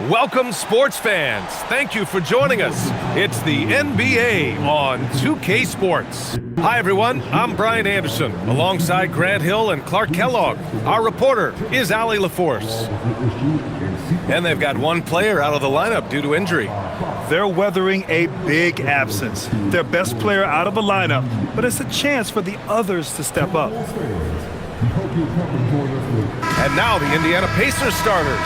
Welcome, sports fans. Thank you for joining us. It's the NBA on 2K Sports. Hi, everyone. I'm Brian Anderson, alongside Grant Hill and Clark Kellogg. Our reporter is Allie LaForce. And they've got one player out of the lineup due to injury. They're weathering a big absence. Their best player out of the lineup, but it's a chance for the others to step up. And now the Indiana Pacers starters.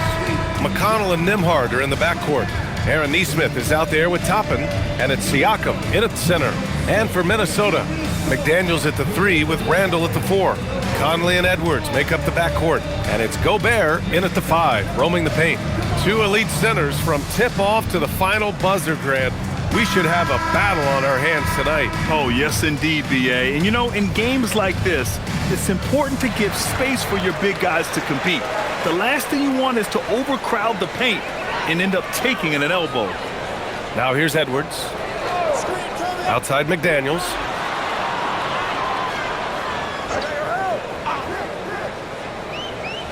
McConnell and Nembhard are in the backcourt. Aaron Nesmith is out there with Toppin, and it's Siakam in at the center. And for Minnesota, McDaniels at the 3 with Randall at the 4. Conley and Edwards make up the backcourt, and it's Gobert in at the 5, roaming the paint. Two elite centers from tip-off to the final buzzer, Grant. We should have a battle on our hands tonight. Oh, yes, indeed, B.A. And, you know, in games like this, it's important to give space for your big guys to compete. The last thing you want is to overcrowd the paint and end up taking an elbow. Now here's Edwards. Outside McDaniels.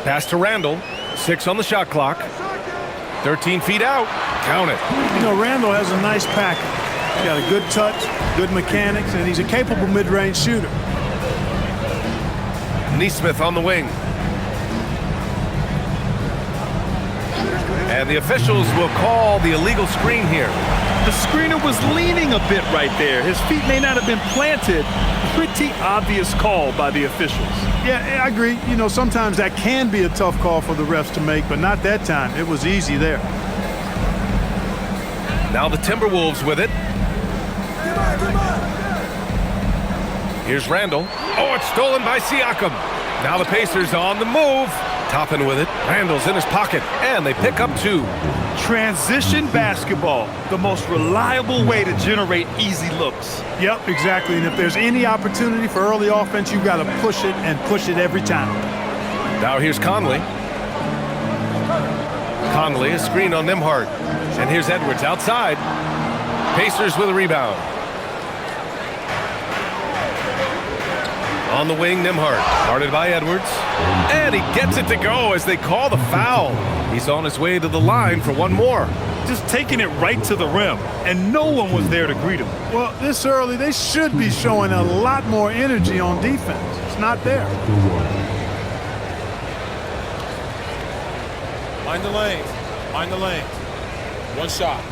Pass to Randall. 6 on the shot clock. 13 feet out. Count it. You know, Randall has a nice package. He's got a good touch, good mechanics, and he's a capable mid-range shooter. Nesmith on the wing. And the officials will call the illegal screen here. The screener was leaning a bit right there. His feet may not have been planted. Pretty obvious call by the officials. Yeah, I agree. You know, sometimes that can be a tough call for the refs to make, but not that time. It was easy there. Now the Timberwolves with it. Here's Randall. Oh, it's stolen by Siakam. Now the Pacers on the move. Toppin with it. Randall's in his pocket, and they pick up 2. Transition basketball, the most reliable way to generate easy looks. Yep, exactly. And if there's any opportunity for early offense, you've got to push it and push it every time. Now here's Conley. Conley, a screen on Nembhard. And here's Edwards outside. Pacers with a rebound. On the wing, Nembhard. Guarded by Edwards. And he gets it to go as they call the foul. He's on his way to the line for one more. Just taking it right to the rim, and no one was there to greet him. Well, this early, they should be showing a lot more energy on defense. It's not there. Mind the lane. Mind the lane. One shot.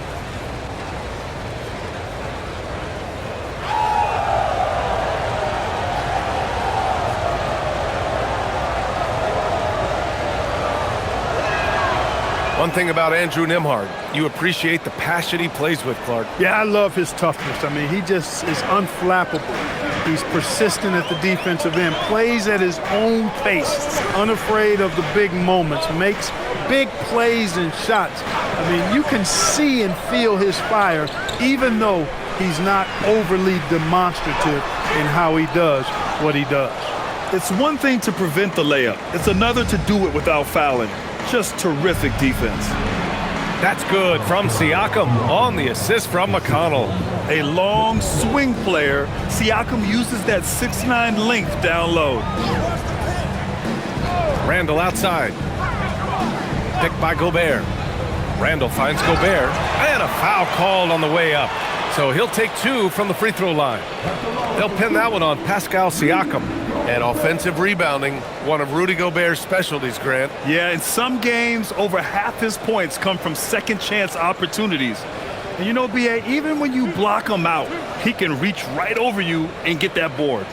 One thing about Andrew Nembhard, you appreciate the passion he plays with, Clark. Yeah, I love his toughness. I mean, he just is unflappable. He's persistent at the defensive end, plays at his own pace, unafraid of the big moments, makes big plays and shots. I mean, you can see and feel his fire, even though he's not overly demonstrative in how he does what he does. It's one thing to prevent the layup. It's another to do it without fouling. Just terrific defense. That's good from Siakam on the assist from McConnell. A long swing player. Siakam uses that 6'9" length down low. Randall outside. Picked by Gobert. Randall finds Gobert. And a foul called on the way up. So he'll take 2 from the free throw line. They'll pin that one on Pascal Siakam. And offensive rebounding, one of Rudy Gobert's specialties, Grant. Yeah, in some games, over half his points come from second chance opportunities. And you know, B.A., even when you block him out, he can reach right over you and get that board.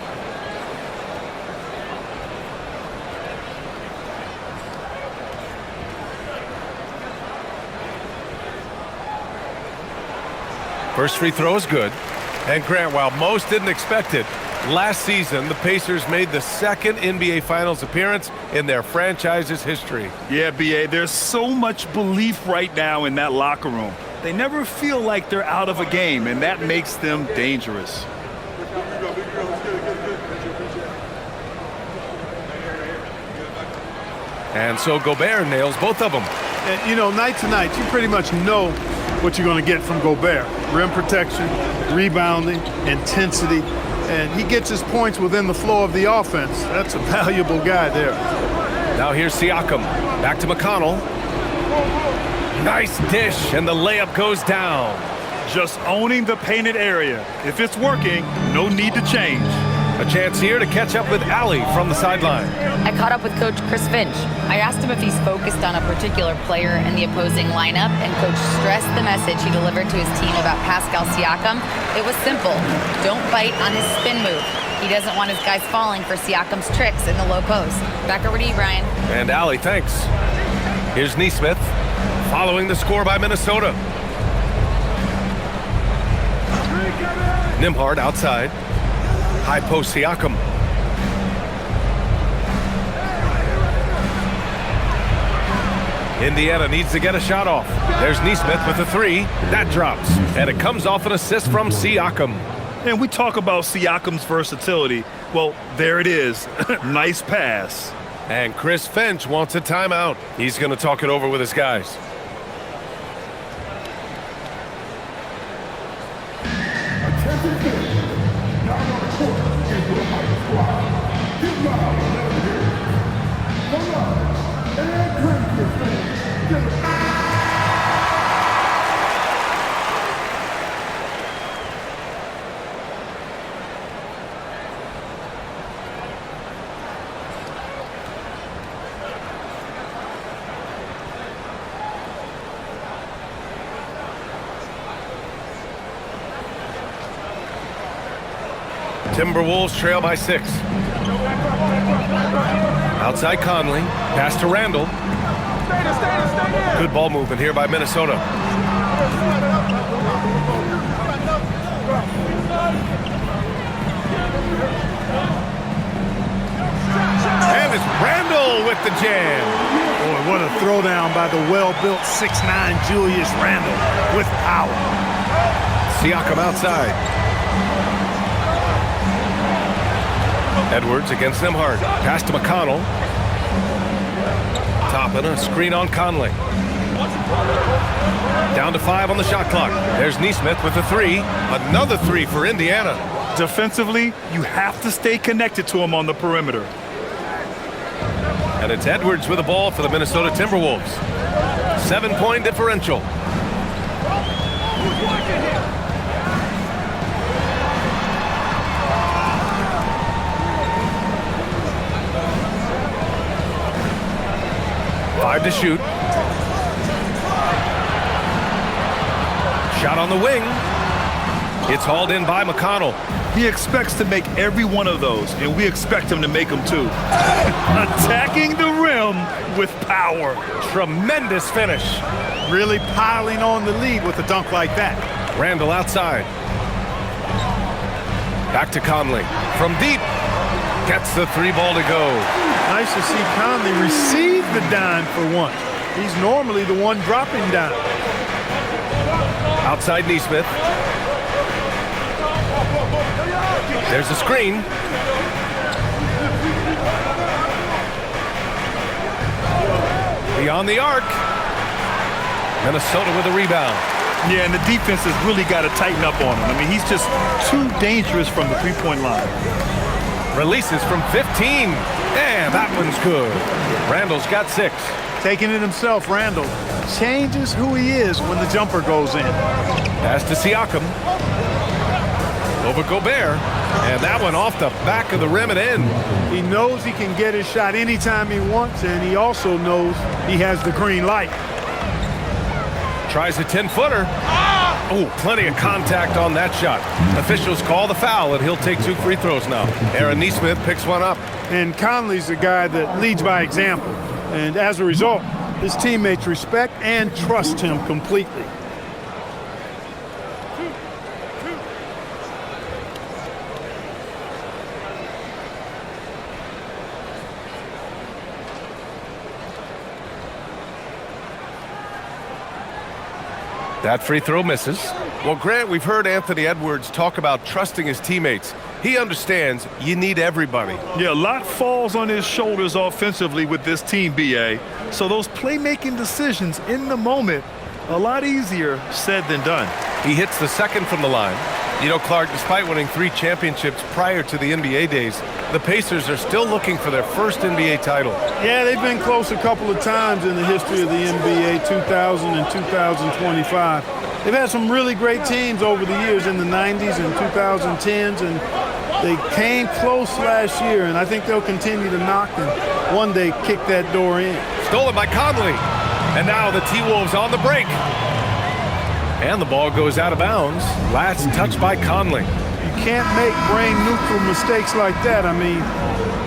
First free throw is good. And Grant, while most didn't expect it, last season the Pacers made the second NBA Finals appearance in their franchise's history. Yeah, B.A., there's so much belief right now in that locker room. They never feel like they're out of a game, and that makes them dangerous. And so Gobert nails both of them. And, you know, night to night, you pretty much know what you're going to get from Gobert. Rim protection, rebounding, intensity, and he gets his points within the flow of the offense. That's a valuable guy there. Now here's Siakam. Back to McConnell. Nice dish, and the layup goes down. Just owning the painted area. If it's working, no need to change. A chance here to catch up with Allie from the sideline. I caught up with Coach Chris Finch. I asked him if he's focused on a particular player in the opposing lineup, and Coach stressed the message he delivered to his team about Pascal Siakam. It was simple. Don't bite on his spin move. He doesn't want his guys falling for Siakam's tricks in the low post. Back over to you, Brian. And Allie, thanks. Here's Nesmith following the score by Minnesota. Nembhard outside. High post Siakam. Indiana needs to get a shot off. There's Nesmith with a three. That drops. And it comes off an assist from Siakam. And we talk about Siakam's versatility. Well, there it is. Nice pass. And Chris Finch wants a timeout. He's going to talk it over with his guys. Timberwolves trail by 6. Outside Conley. Pass to Randall. Good ball movement here by Minnesota. And it's Randall with the jam. Boy, what a throwdown by the well-built 6'9" Julius Randle with power. Siakam outside. Edwards against Nembhard. Pass to McConnell. Toppin, a screen on Conley. Down to 5 on the shot clock. There's Nesmith with a three. Another three for Indiana. Defensively, you have to stay connected to him on the perimeter. And it's Edwards with the ball for the Minnesota Timberwolves. 7-point differential. Five to shoot. Shot on the wing. It's hauled in by McConnell. He expects to make every one of those, and we expect him to make them too. Attacking the rim with power. Tremendous finish. Really piling on the lead with a dunk like that. Randall outside. Back to Conley. From deep. Gets the three ball to go. Nice to see Conley receive the dime for once. He's normally the one dropping down. Outside Nesmith. There's a screen. Beyond the arc. Minnesota with a rebound. Yeah, and the defense has really got to tighten up on him. I mean, he's just too dangerous from the three-point line. Releases from 15. And that one's good. Randall's got 6. Taking it himself, Randall changes who he is when the jumper goes in. Pass to Siakam. Over Gobert. And that one off the back of the rim and in. He knows he can get his shot anytime he wants, and he also knows he has the green light. Tries a 10-footer. Oh, plenty of contact on that shot. Officials call the foul, and he'll take 2 free throws now. Aaron Nesmith picks one up. And Conley's the guy that leads by example. And as a result, his teammates respect and trust him completely. That free throw misses. Well, Grant, we've heard Anthony Edwards talk about trusting his teammates. He understands you need everybody. Yeah, a lot falls on his shoulders offensively with this team, BA. So those playmaking decisions in the moment, a lot easier said than done. He hits the second from the line. You know, Clark, despite winning 3 championships prior to the NBA days, the Pacers are still looking for their first NBA title. Yeah, they've been close a couple of times in the history of the NBA, 2000 and 2025. They've had some really great teams over the years in the 90s and 2010s, and they came close last year, and I think they'll continue to knock and one day kick that door in. Stolen by Conley. And now the T-Wolves on the break. And the ball goes out of bounds. Last touch by Conley. You can't make brain-neutral mistakes like that. I mean,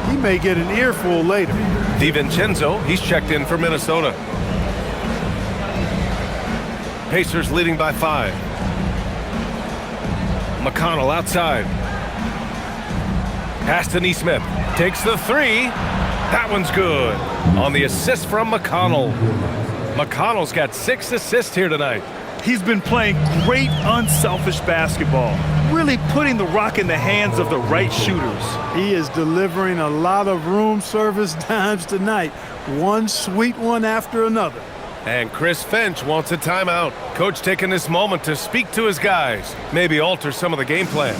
he may get an earful later. DiVincenzo, he's checked in for Minnesota. Pacers leading by 5. McConnell outside. Pass to Nesmith. Takes the 3. That one's good. On the assist from McConnell. McConnell's got 6 assists here tonight. He's been playing great unselfish basketball, really putting the rock in the hands of the right shooters. He is delivering a lot of room service dimes tonight. One sweet one after another. And Chris Finch wants a timeout. Coach taking this moment to speak to his guys, maybe alter some of the game plan.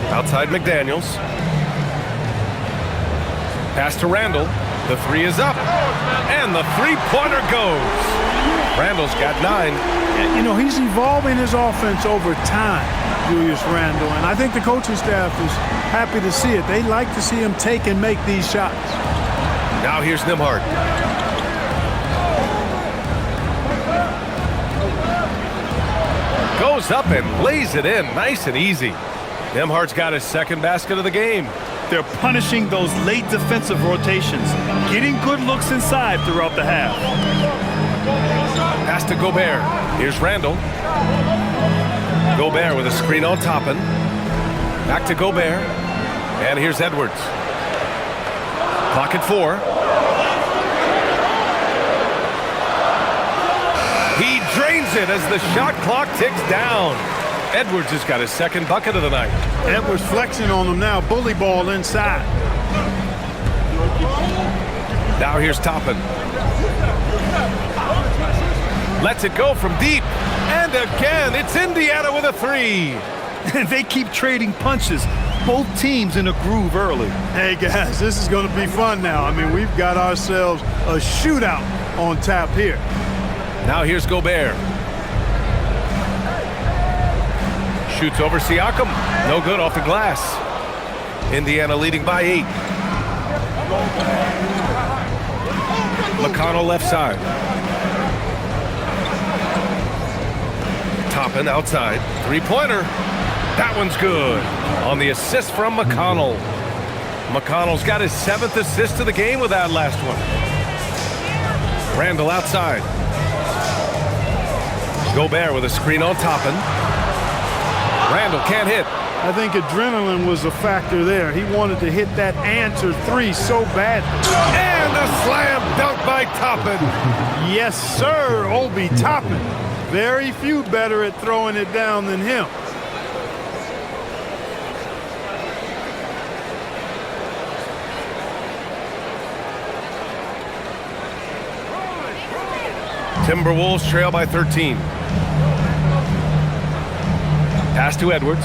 Outside McDaniels. Pass to Randall. The 3 is up. And the 3-pointer goes. Randall's got 9. You know, he's evolving his offense over time, Julius Randall. And I think the coaching staff is happy to see it. They like to see him take and make these shots. Now here's Nembhard. Goes up and lays it in. Nice and easy. Nembhard's got his 2nd basket of the game. They're punishing those late defensive rotations, getting good looks inside throughout the half. Pass to Gobert. Here's Randall. Gobert with a screen on Toppin. Back to Gobert. And here's Edwards. Clock at 4. He drains it as the shot clock ticks down. Edwards has got his 2nd bucket of the night. Edwards flexing on him now. Bully ball inside. Now here's Toppin. Lets it go from deep. And again, it's Indiana with a 3. They keep trading punches. Both teams in a groove early. Hey, guys, this is going to be fun now. I mean, we've got ourselves a shootout on tap here. Now here's Gobert. Shoots over Siakam. No good off the glass. Indiana leading by 8. McConnell left side. Toppin outside. 3-pointer. That one's good. On the assist from McConnell. McConnell's got his 7th assist of the game with that last one. Randall outside. Gobert with a screen on Toppin. Randall can't hit. I think adrenaline was a factor there. He wanted to hit that answer 3 so bad. And a slam dunk by Toppin. Yes, sir, Obi Toppin. Very few better at throwing it down than him. Timberwolves trail by 13. Pass to Edwards.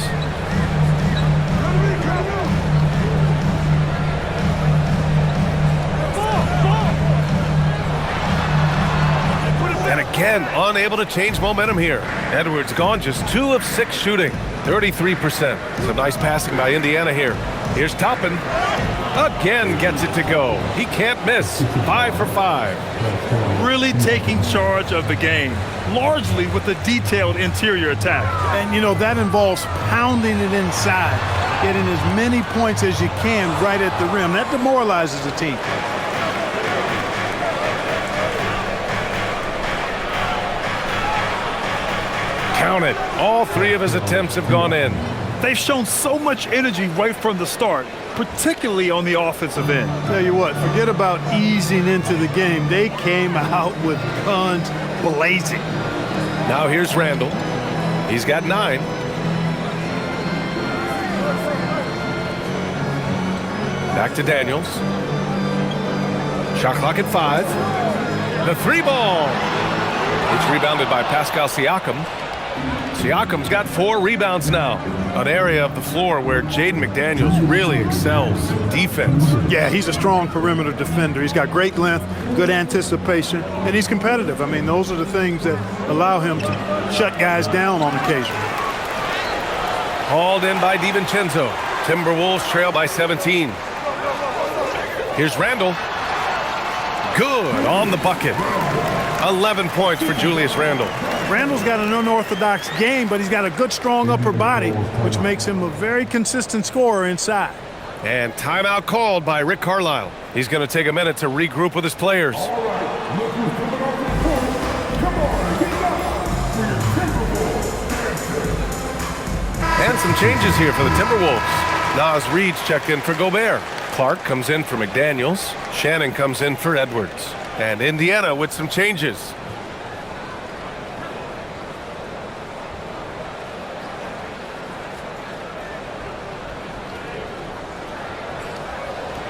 And again, unable to change momentum here. Edwards gone just 2 of 6 shooting, 33%. Some nice passing by Indiana here. Here's Toppin. Again gets it to go. He can't miss. 5 for 5. Really taking charge of the game, largely with a detailed interior attack. And, you know, that involves pounding it inside, getting as many points as you can right at the rim. That demoralizes the team. Count it. All 3 of his attempts have gone in. They've shown so much energy right from the start, particularly on the offensive end. Tell you what, forget about easing into the game. They came out with guns blazing. Now here's Randall. He's got 9. Back to Daniels. Shot clock at 5. The 3-ball. It's rebounded by Pascal Siakam. Siakam's got 4 rebounds now. An area of the floor where Jaden McDaniels really excels. Defense. Yeah, he's a strong perimeter defender. He's got great length, good anticipation, and he's competitive. I mean, those are the things that allow him to shut guys down on occasion. Hauled in by DiVincenzo. Timberwolves trail by 17. Here's Randall. Good on the bucket. 11 points for Julius Randle. Randall's got an unorthodox game, but he's got a good, strong upper body, which makes him a very consistent scorer inside. And timeout called by Rick Carlisle. He's going to take a minute to regroup with his players. And some changes here for the Timberwolves. Nas Reed's checked in for Gobert. Clark comes in for McDaniels. Shannon comes in for Edwards. And Indiana with some changes.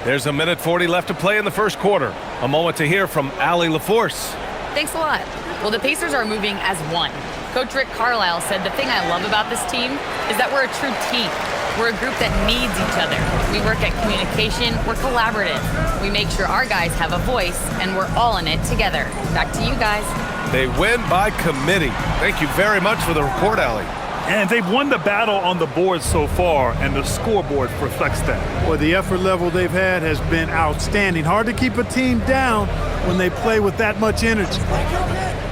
There's a minute 40 left to play in the first quarter. A moment to hear from Allie LaForce. Thanks a lot. Well, the Pacers are moving as one. Coach Rick Carlisle said the thing I love about this team is that we're a true team. We're a group that needs each other. We work at communication. We're collaborative. We make sure our guys have a voice, and we're all in it together. Back to you guys. They win by committee. Thank you very much for the report, Allie. And they've won the battle on the board so far, and the scoreboard reflects that. Well, the effort level they've had has been outstanding. Hard to keep a team down when they play with that much energy.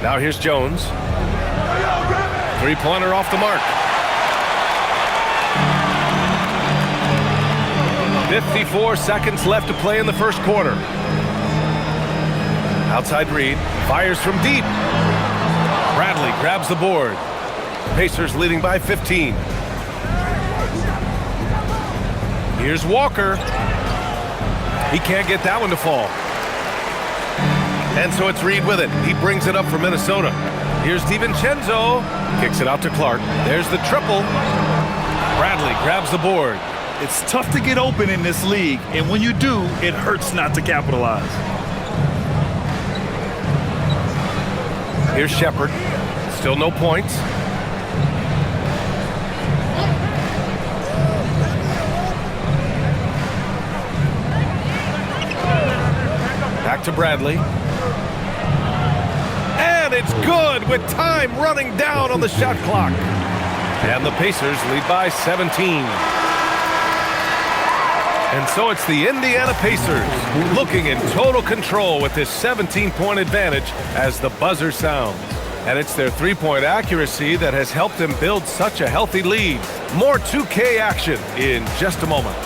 Now here's Jones. Three-pointer off the mark. 54 seconds left to play in the first quarter. Outside Reed. Fires from deep. Bradley grabs the board. Pacers leading by 15. Here's Walker. He can't get that one to fall. And so it's Reed with it. He brings it up for Minnesota. Here's DiVincenzo. Kicks it out to Clark. There's the triple. Bradley grabs the board. It's tough to get open in this league, and when you do, it hurts not to capitalize. Here's Shepard. Still no points. Back to Bradley. And it's good with time running down on the shot clock. And the Pacers lead by 17. And so it's the Indiana Pacers looking in total control with this 17-point advantage as the buzzer sounds. And it's their three-point accuracy that has helped them build such a healthy lead. More 2K action in just a moment.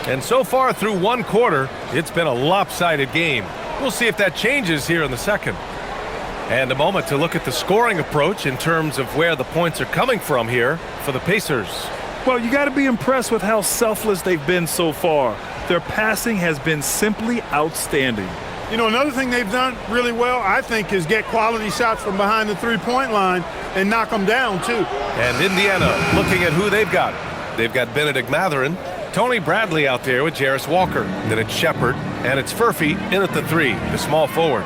And so far through one quarter, it's been a lopsided game. We'll see if that changes here in the second. And a moment to look at the scoring approach in terms of where the points are coming from here for the Pacers. Well, you got to be impressed with how selfless they've been so far. Their passing has been simply outstanding. You know, another thing they've done really well, I think, is get quality shots from behind the three-point line and knock them down, too. And Indiana looking at who they've got. They've got Benedict Mathurin, Tony Bradley out there with Jarris Walker. Then it's Shepard, and it's Furphy in at the three, the small forward.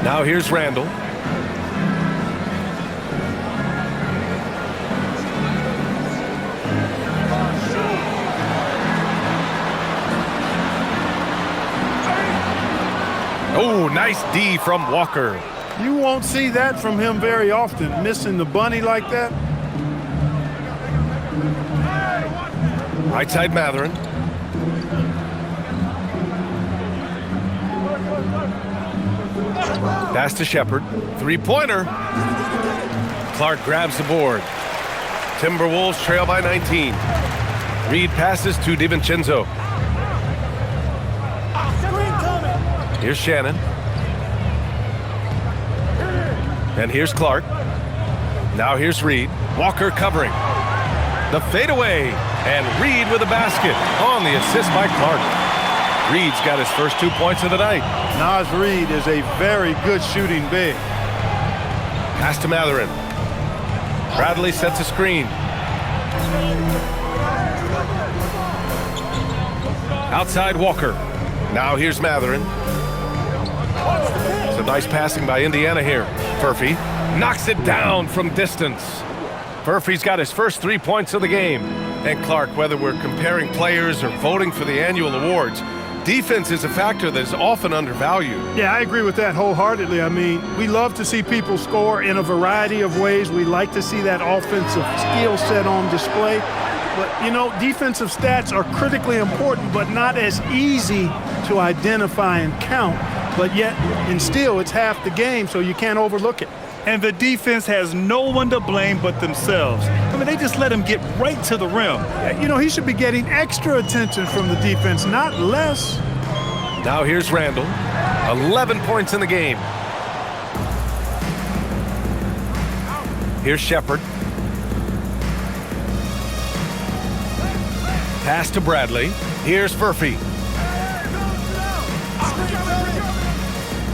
Now here's Randall. Oh, nice D from Walker. You won't see that from him very often, missing the bunny like that. Right side Mathurin. Pass to Shepard. Three-pointer. Clark grabs the board. Timberwolves trail by 19. Reed passes to DiVincenzo. Here's Shannon. And here's Clark. Now here's Reed. Walker covering. The fadeaway. And Reed with a basket on the assist by Clark. Reed's got his first 2 points of the night. Naz Reed is a very good shooting big. Pass to Matherin. Bradley sets a screen. Outside Walker. Now here's Matherin. Some nice passing by Indiana here. Furphy knocks it down from distance. Furphy's got his first 3 points of the game. And Clark, whether we're comparing players or voting for the annual awards, defense is a factor that is often undervalued. Yeah, I agree with that wholeheartedly. I mean, we love to see people score in a variety of ways. We like to see that offensive skill set on display. But, you know, defensive stats are critically important, but not as easy to identify and count. But yet, and still, it's half the game, so you can't overlook it. And the defense has no one to blame but themselves. I mean, they just let him get right to the rim. You know, he should be getting extra attention from the defense, not less. Now here's Randall. 11 points in the game. Here's Shepard. Pass to Bradley. Here's Furphy.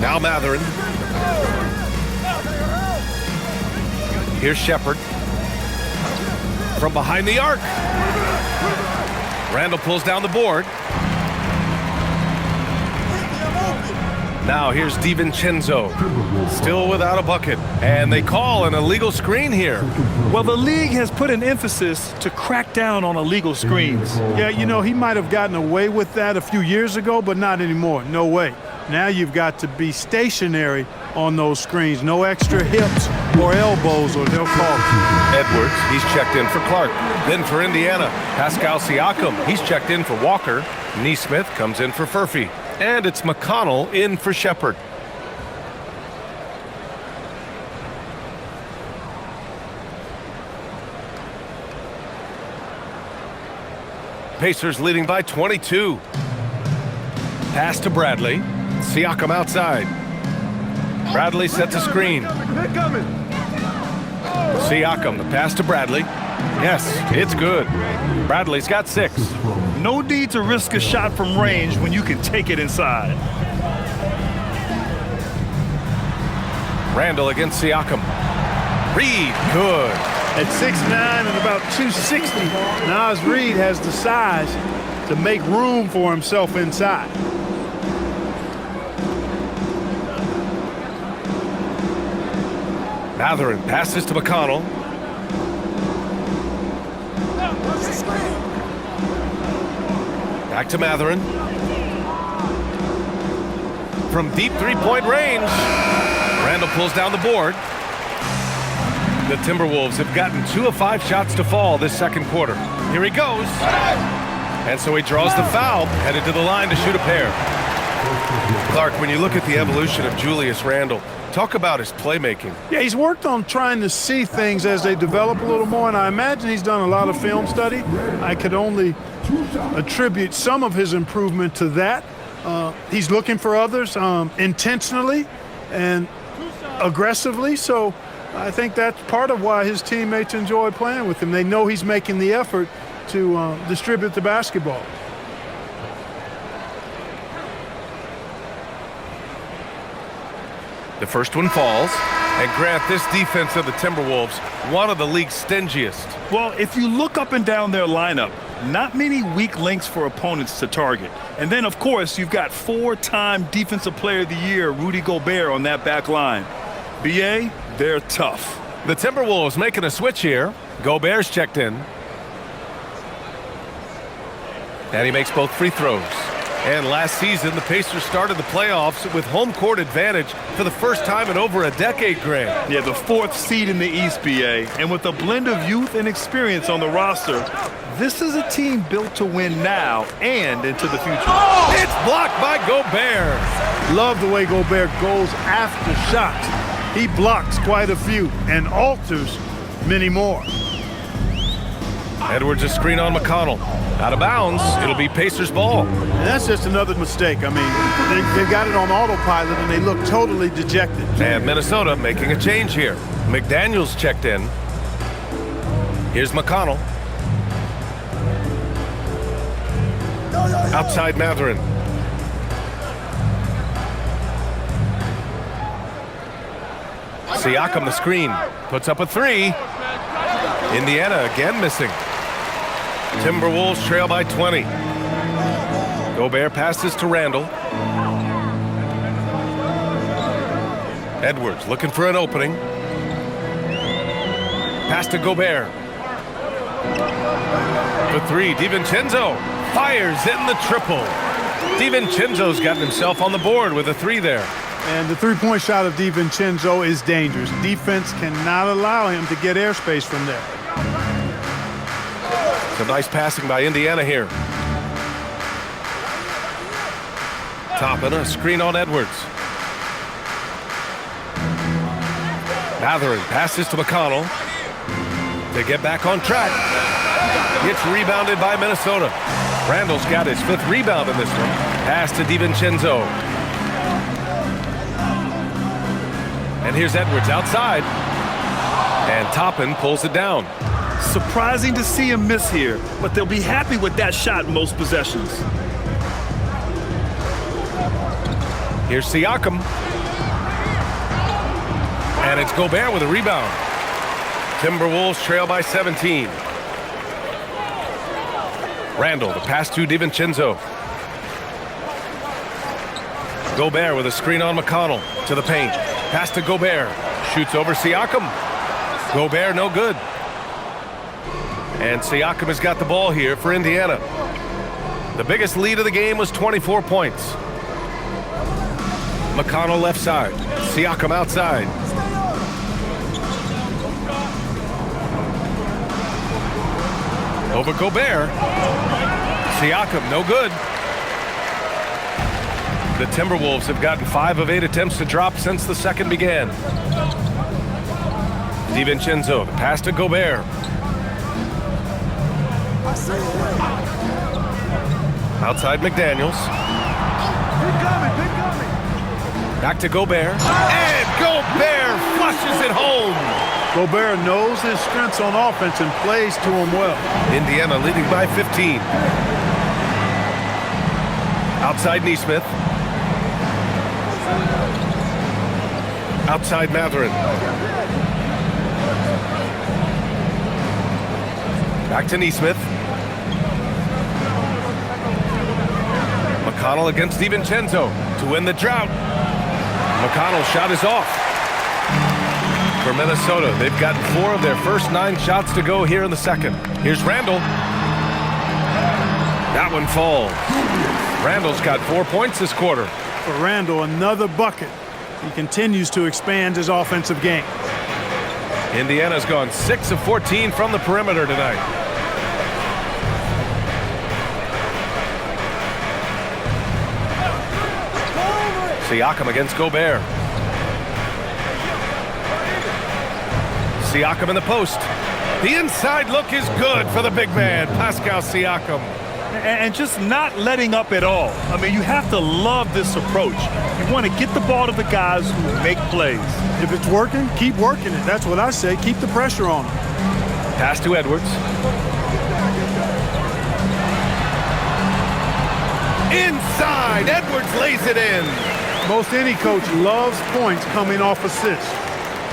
Now Matherin. Here's Shepard. From behind the arc. Randall pulls down the board. Now here's DiVincenzo. Still without a bucket. And they call an illegal screen here. Well, the league has put an emphasis to crack down on illegal screens. Yeah, you know, he might have gotten away with that a few years ago, but not anymore. No way. Now you've got to be stationary on those screens. No extra hips or elbows or they'll call it. Edwards, he's checked in for Clark. Then for Indiana, Pascal Siakam, he's checked in for Walker. Neesmith comes in for Furphy. And it's McConnell in for Shepard. Pacers leading by 22. Pass to Bradley. Siakam outside. Bradley sets a screen. Siakam, the pass to Bradley. Yes, it's good. Bradley's got 6. No need to risk a shot from range when you can take it inside. Randall against Siakam. Reed, good. At 6'9" and about 260, Naz Reed has the size to make room for himself inside. Matherin passes to McConnell. Back to Matherin. From deep three-point range. Randall pulls down the board. The Timberwolves have gotten 2 of 5 shots to fall this second quarter. Here he goes. And so he draws the foul, headed to the line to shoot a pair. Clark, when you look at the evolution of Julius Randle, talk about his playmaking. Yeah, he's worked on trying to see things as they develop a little more, and I imagine he's done a lot of film study. I could only attribute some of his improvement to that. He's looking for others intentionally and aggressively, so I think that's part of why his teammates enjoy playing with him. They know he's making the effort to distribute the basketball. The first one falls. And Grant, this defense of the Timberwolves, one of the league's stingiest. Well, if you look up and down their lineup, not many weak links for opponents to target. And then, of course, you've got 4-time Defensive Player of the Year, Rudy Gobert, on that back line. BA, they're tough. The Timberwolves making a switch here. Gobert's checked in. And he makes both free throws. And last season, the Pacers started the playoffs with home court advantage for the first time in over a decade, Grant. Yeah, the 4th seed in the East, BA. And with a blend of youth and experience on the roster, this is a team built to win now and into the future. It's blocked by Gobert. Love the way Gobert goes after shots. He blocks quite a few and alters many more. Edwards a screen on McConnell. Out of bounds. It'll be Pacers ball. And that's just another mistake. I mean, they got it on autopilot, and they look totally dejected. And Minnesota making a change here. McDaniels checked in. Here's McConnell. Outside Mathurin. Siakam the screen. Puts up a 3. Indiana again missing. Timberwolves trail by 20. Gobert passes to Randall. Edwards looking for an opening. Pass to Gobert. For 3, DiVincenzo fires in the triple. DiVincenzo's gotten himself on the board with a 3 there. And the three-point shot of DiVincenzo is dangerous. Defense cannot allow him to get airspace from there. Some nice passing by Indiana here. Toppin, a screen on Edwards. Mathurin passes to McConnell to get back on track. Gets rebounded by Minnesota. Randall's got his 5th rebound in this one. Pass to DiVincenzo. And here's Edwards outside. And Toppin pulls it down. Surprising to see him miss here, but they'll be happy with that shot most possessions. Here's Siakam. And it's Gobert with a rebound. Timberwolves trail by 17. Randall, the pass to DiVincenzo. Gobert with a screen on McConnell to the paint. Pass to Gobert. Shoots over Siakam. Gobert no good. And Siakam has got the ball here for Indiana. The biggest lead of the game was 24 points. McConnell left side. Siakam outside. Over Gobert. Siakam no good. The Timberwolves have gotten 5 of 8 attempts to drop since the second began. DiVincenzo, the pass to Gobert. Outside McDaniels. Back to Gobert. And Gobert flushes it home. Gobert knows his strengths on offense and plays to him well. Indiana leading by 15. Outside Nesmith. Outside Mathurin. Back to Nesmith. McConnell against DiVincenzo to win the drought. McConnell's shot is off. For Minnesota, they've gotten 4 of their first 9 shots to go here in the second. Here's Randall. That one falls. Randall's got 4 points this quarter. For Randall, another bucket. He continues to expand his offensive game. Indiana's gone 6 of 14 from the perimeter tonight. Siakam against Gobert. Siakam in the post. The inside look is good for the big man, Pascal Siakam. And just not letting up at all. I mean, you have to love this approach. You want to get the ball to the guys who make plays. If it's working, keep working it. That's what I say. Keep the pressure on him. Pass to Edwards. Inside, Edwards lays it in. Most any coach loves points coming off assists.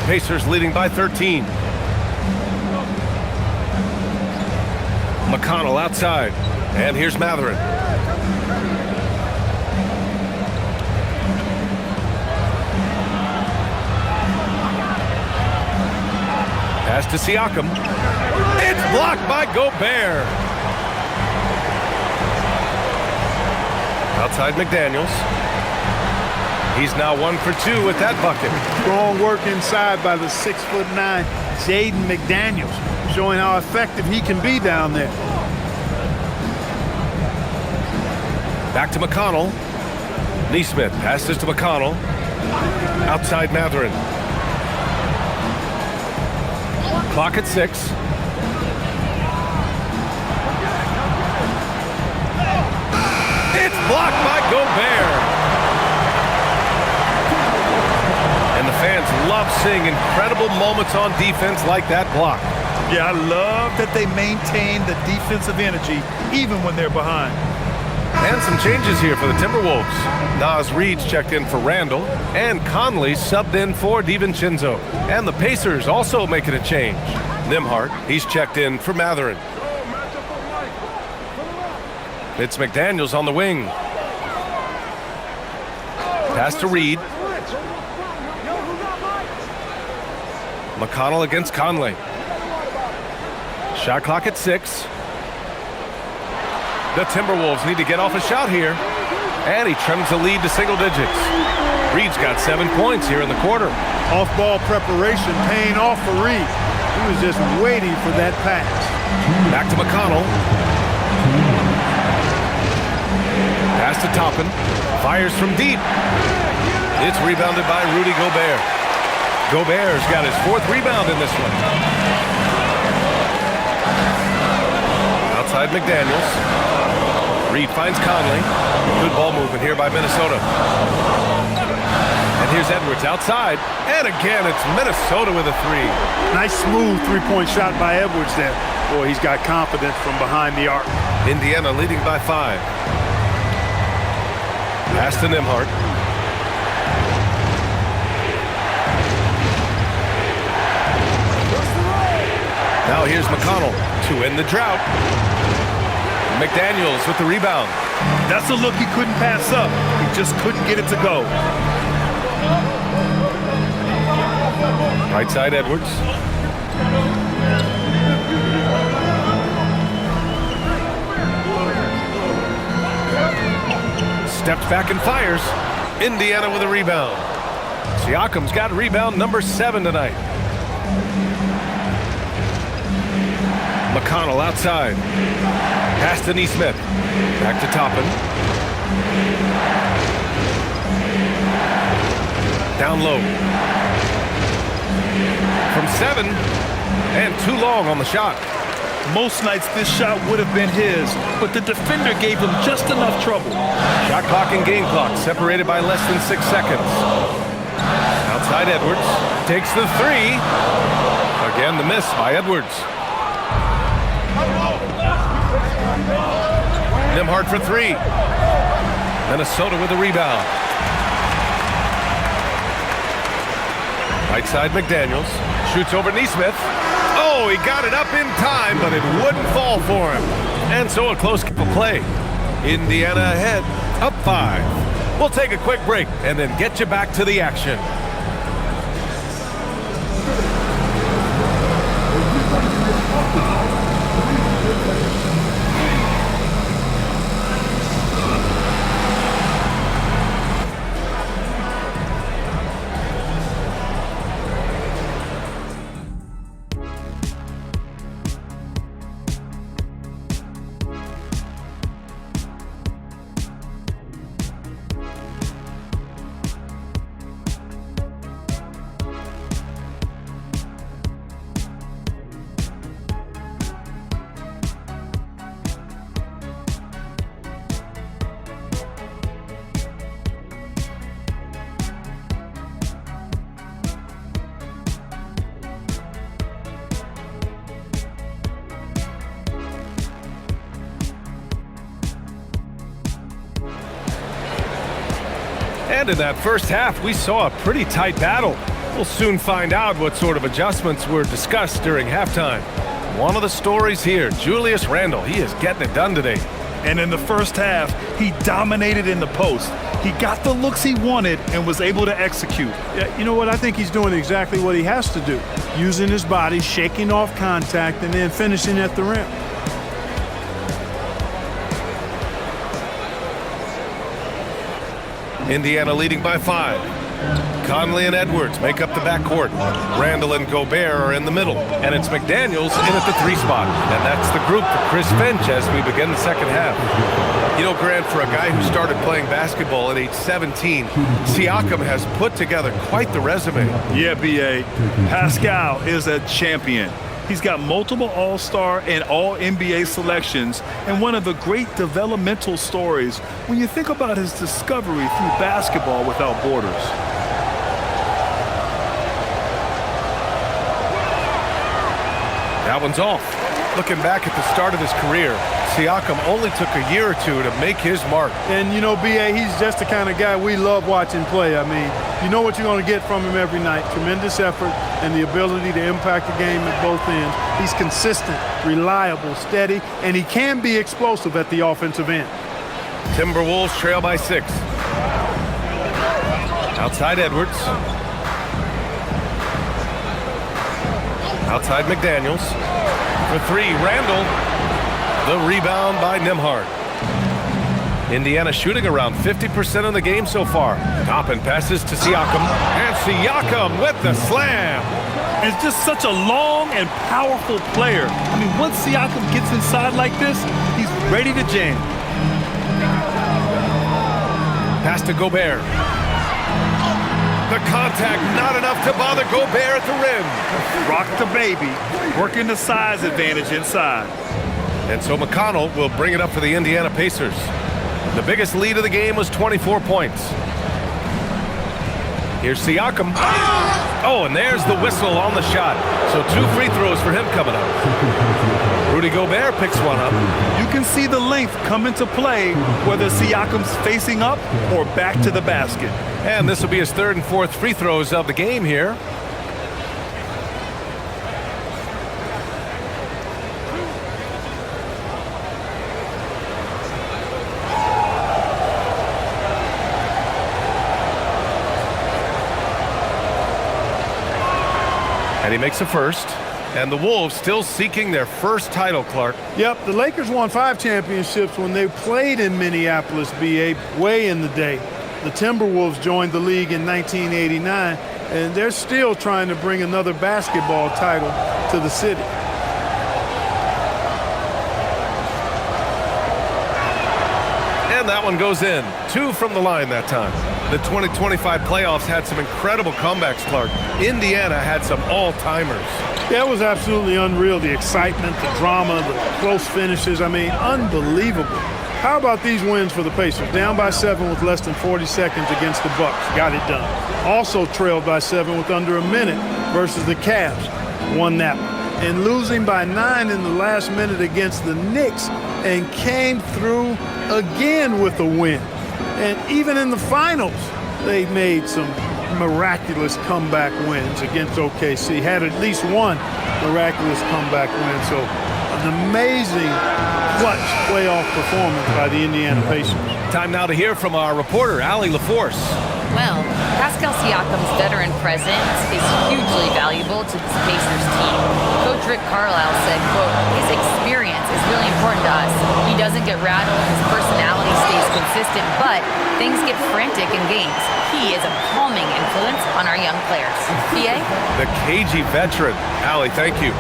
Pacers leading by 13. McConnell outside. And here's Mathurin. Pass to Siakam. It's blocked by Gobert. Outside McDaniels. He's now 1 for 2 with that bucket. Strong work inside by the 6'9" Jaden McDaniels, showing how effective he can be down there. Back to McConnell. Neesmith passes to McConnell. Outside Matherin. Clock at 6. It's blocked by Gobert. And the fans love seeing incredible moments on defense like that block. Yeah, I love that they maintain the defensive energy even when they're behind. And some changes here for the Timberwolves. Naz Reid's checked in for Randall, and Conley subbed in for DiVincenzo. And the Pacers also making a change. Nembhard, he's checked in for Matherin. It's McDaniels on the wing. Pass to Reid. McConnell against Conley. Shot clock at 6. The Timberwolves need to get off a shot here. And he trims the lead to single digits. Reid's got 7 points here in the quarter. Off-ball preparation paying off for Reid. He was just waiting for that pass. Back to McConnell. Pass to Toppin. Fires from deep. It's rebounded by Rudy Gobert. Gobert's got his 4th rebound in this one. Outside McDaniels. Reid finds Conley. Good ball movement here by Minnesota. And here's Edwards outside. And again, it's Minnesota with a 3. Nice smooth three-point shot by Edwards there. Boy, he's got confidence from behind the arc. Indiana leading by 5. Pass to Nembhard. Now here's McConnell to end the drought. McDaniels with the rebound. That's a look he couldn't pass up. He just couldn't get it to go. Right side Edwards. Steps back and fires. Indiana with a rebound. Siakam's got rebound number 7 tonight. McConnell outside. Pass to Neesmith. Back to Toppin. Down low. From 7. And too long on the shot. Most nights this shot would have been his, but the defender gave him just enough trouble. Shot clock and game clock separated by less than 6 seconds. Outside Edwards. Takes the 3. Again, the miss by Edwards. Nembhard for 3. Minnesota with a rebound. Right side McDaniels. Shoots over Neesmith. Oh, he got it up in time, but it wouldn't fall for him. And so a close play. Indiana ahead, up 5. We'll take a quick break and then get you back to the action. And in that first half, we saw a pretty tight battle. We'll soon find out what sort of adjustments were discussed during halftime. One of the stories here, Julius Randle, he is getting it done today. And in the first half, he dominated in the post. He got the looks he wanted and was able to execute. Yeah, you know what? I think he's doing exactly what he has to do. Using his body, shaking off contact, and then finishing at the rim. Indiana leading by 5. Conley and Edwards make up the backcourt. Randall and Gobert are in the middle. And it's McDaniels in at the 3 spot. And that's the group for Chris Finch as we begin the second half. You know, Grant, for a guy who started playing basketball at age 17, Siakam has put together quite the resume. Yeah, B.A. Pascal is a champion. He's got multiple All-Star and All-NBA selections, and one of the great developmental stories when you think about his discovery through basketball without borders. That one's off. Looking back at the start of his career, Siakam only took a year or two to make his mark. And, you know, B.A., he's just the kind of guy we love watching play. I mean, you know what you're going to get from him every night. Tremendous effort and the ability to impact the game at both ends. He's consistent, reliable, steady, and he can be explosive at the offensive end. Timberwolves trail by 6. Outside Edwards. Outside McDaniels. For 3, Randall. The rebound by Nembhard. Indiana shooting around 50% of the game so far. Toppin passes to Siakam. And Siakam with the slam. It's just such a long and powerful player. I mean, once Siakam gets inside like this, he's ready to jam. Pass to Gobert. The contact not enough to bother Gobert at the rim. Rock the baby, working the size advantage inside. And so McConnell will bring it up for the Indiana Pacers. The biggest lead of the game was 24 points. Here's Siakam. Oh, and there's the whistle on the shot. So 2 free throws for him coming up. Rudy Gobert picks one up. You can see the length come into play, whether Siakam's facing up or back to the basket. And this will be his 3rd and 4th free throws of the game here. And he makes a first. And the Wolves still seeking their first title, Clark. Yep, the Lakers won 5 championships when they played in Minneapolis, B.A., way in the day. The Timberwolves joined the league in 1989, and they're still trying to bring another basketball title to the city. And that one goes in. 2 from the line that time. The 2025 playoffs had some incredible comebacks, Clark. Indiana had some all-timers. Yeah, it was absolutely unreal. The excitement, the drama, the close finishes. I mean, unbelievable. How about these wins for the Pacers? Down by 7 with less than 40 seconds against the Bucks. Got it done. Also trailed by 7 with under a minute versus the Cavs. Won that one. And losing by 9 in the last minute against the Knicks and came through again with a win. And even in the finals, they made some miraculous comeback wins against OKC. Had at least one miraculous comeback win. So an amazing clutch playoff performance by the Indiana Pacers. Time now to hear from our reporter, Allie LaForce. Well, Pascal Siakam's veteran presence is hugely valuable to this Pacers team. Coach Rick Carlisle said, quote, his experience is really important to us. He doesn't get rattled, his personality stays consistent, but things get frantic in games. He is a calming influence on our young players. B.A.? The cagey veteran. Allie, thank you.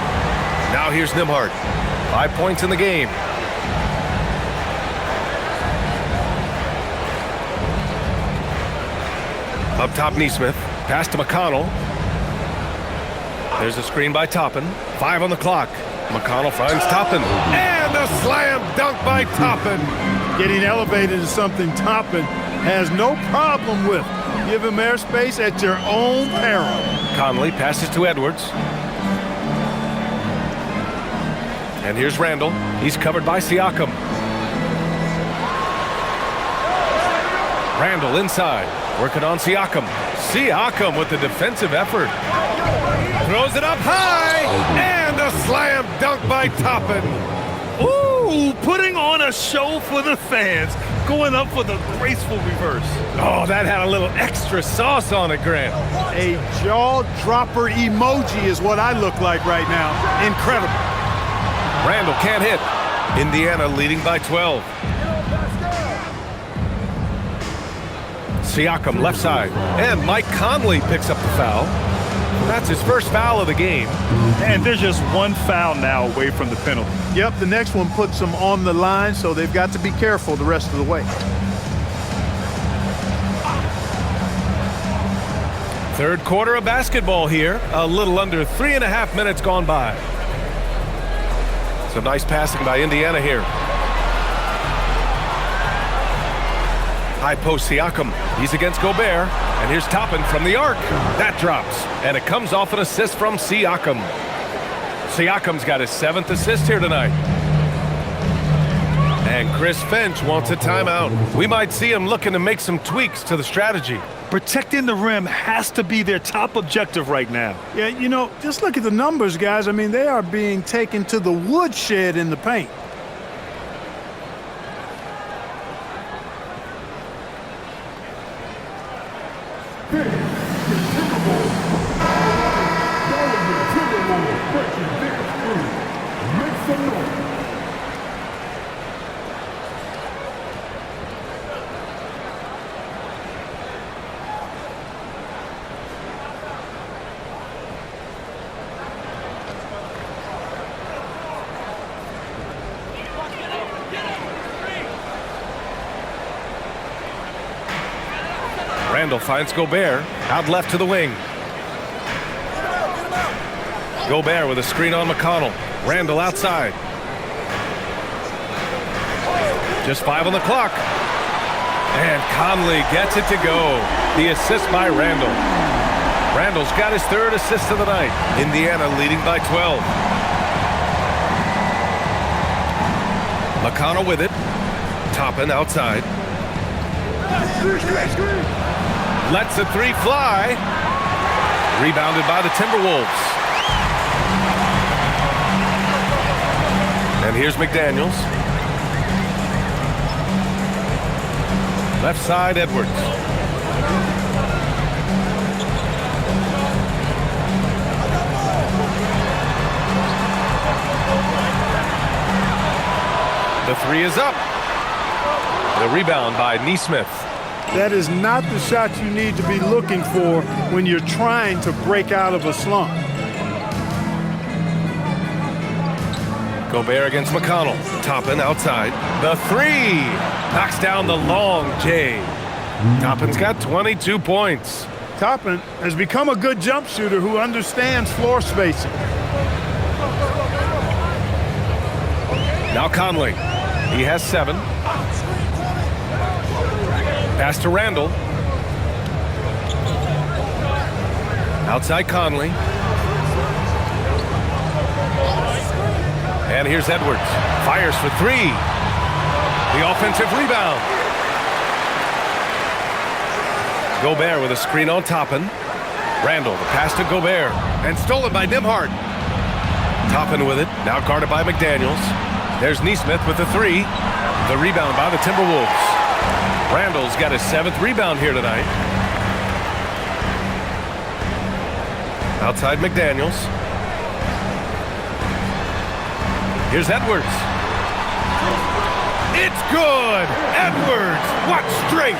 Now here's Nembhard. 5 points in the game. Up top, Nesmith. Pass to McConnell. There's a screen by Toppin. 5 on the clock. McConnell finds Toppin. And a slam dunk by Toppin. Getting elevated is something Toppin has no problem with. Give him airspace at your own peril. Conley passes to Edwards. And here's Randall. He's covered by Siakam. Randall inside. Working on Siakam. Siakam with the defensive effort. Throws it up high. And a slam dunk by Toppin. Ooh, putting on a show for the fans. Going up for the graceful reverse. Oh, that had a little extra sauce on it, Grant. A jaw-dropper emoji is what I look like right now. Incredible. Randall can't hit. Indiana leading by 12. Siakam left side. And Mike Conley picks up the foul. That's his first foul of the game. And there's just one foul now away from the penalty. Yep, the next one puts them on the line, so they've got to be careful the rest of the way. Third quarter of basketball here. A little under 3.5 minutes gone by. Some nice passing by Indiana here. High post Siakam. He's against Gobert. And here's Toppin from the arc. That drops. And it comes off an assist from Siakam. Siakam's got his 7th assist here tonight. And Chris Finch wants a timeout. We might see him looking to make some tweaks to the strategy. Protecting the rim has to be their top objective right now. Yeah, you know, just look at the numbers, guys. I mean, they are being taken to the woodshed in the paint. Randall finds Gobert out left to the wing. Gobert with a screen on McConnell. Randall outside. Just 5 on the clock. And Conley gets it to go. The assist by Randall. Randall's got his 3rd assist of the night. Indiana leading by 12. McConnell with it. Toppin outside. Lets the 3 fly. Rebounded by the Timberwolves. And here's McDaniels. Left side, Edwards. The 3 is up. The rebound by Nesmith. That is not the shot you need to be looking for when you're trying to break out of a slump. Gobert against McConnell. Toppin outside. The 3 knocks down the long J. Toppin's got 22 points. Toppin has become a good jump shooter who understands floor spacing. Now Conley. He has 7. Pass to Randall. Outside Conley. And here's Edwards. Fires for 3. The offensive rebound. Gobert with a screen on Toppin. Randall, the pass to Gobert. And stolen by Nembhard. Toppin with it. Now guarded by McDaniels. There's Nesmith with the 3. The rebound by the Timberwolves. Randall's got his 7th rebound here tonight. Outside McDaniels. Here's Edwards. It's good! Edwards! What strength!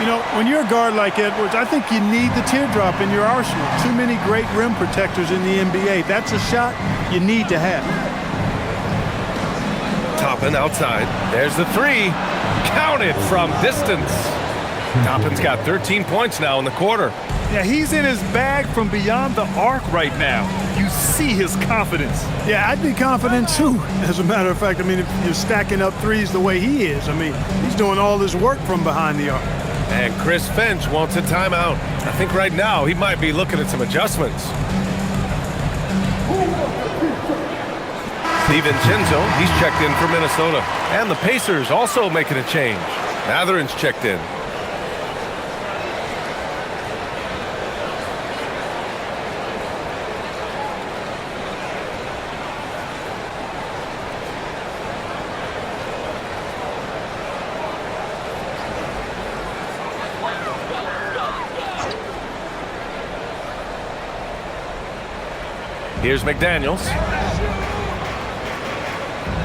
You know, when you're a guard like Edwards, I think you need the teardrop in your arsenal. Too many great rim protectors in the NBA. That's a shot you need to have. Toppin outside. There's the 3. Counted from distance. Toppin's got 13 points now in the quarter. Yeah, he's in his bag from beyond the arc right now. You see his confidence. Yeah, I'd be confident too. As a matter of fact, I mean, if you're stacking up threes the way he is, I mean, he's doing all this work from behind the arc. And Chris Finch wants a timeout. I think right now he might be looking at some adjustments. DiVincenzo, he's checked in for Minnesota. And the Pacers also making a change. Matherin's checked in. Here's McDaniels.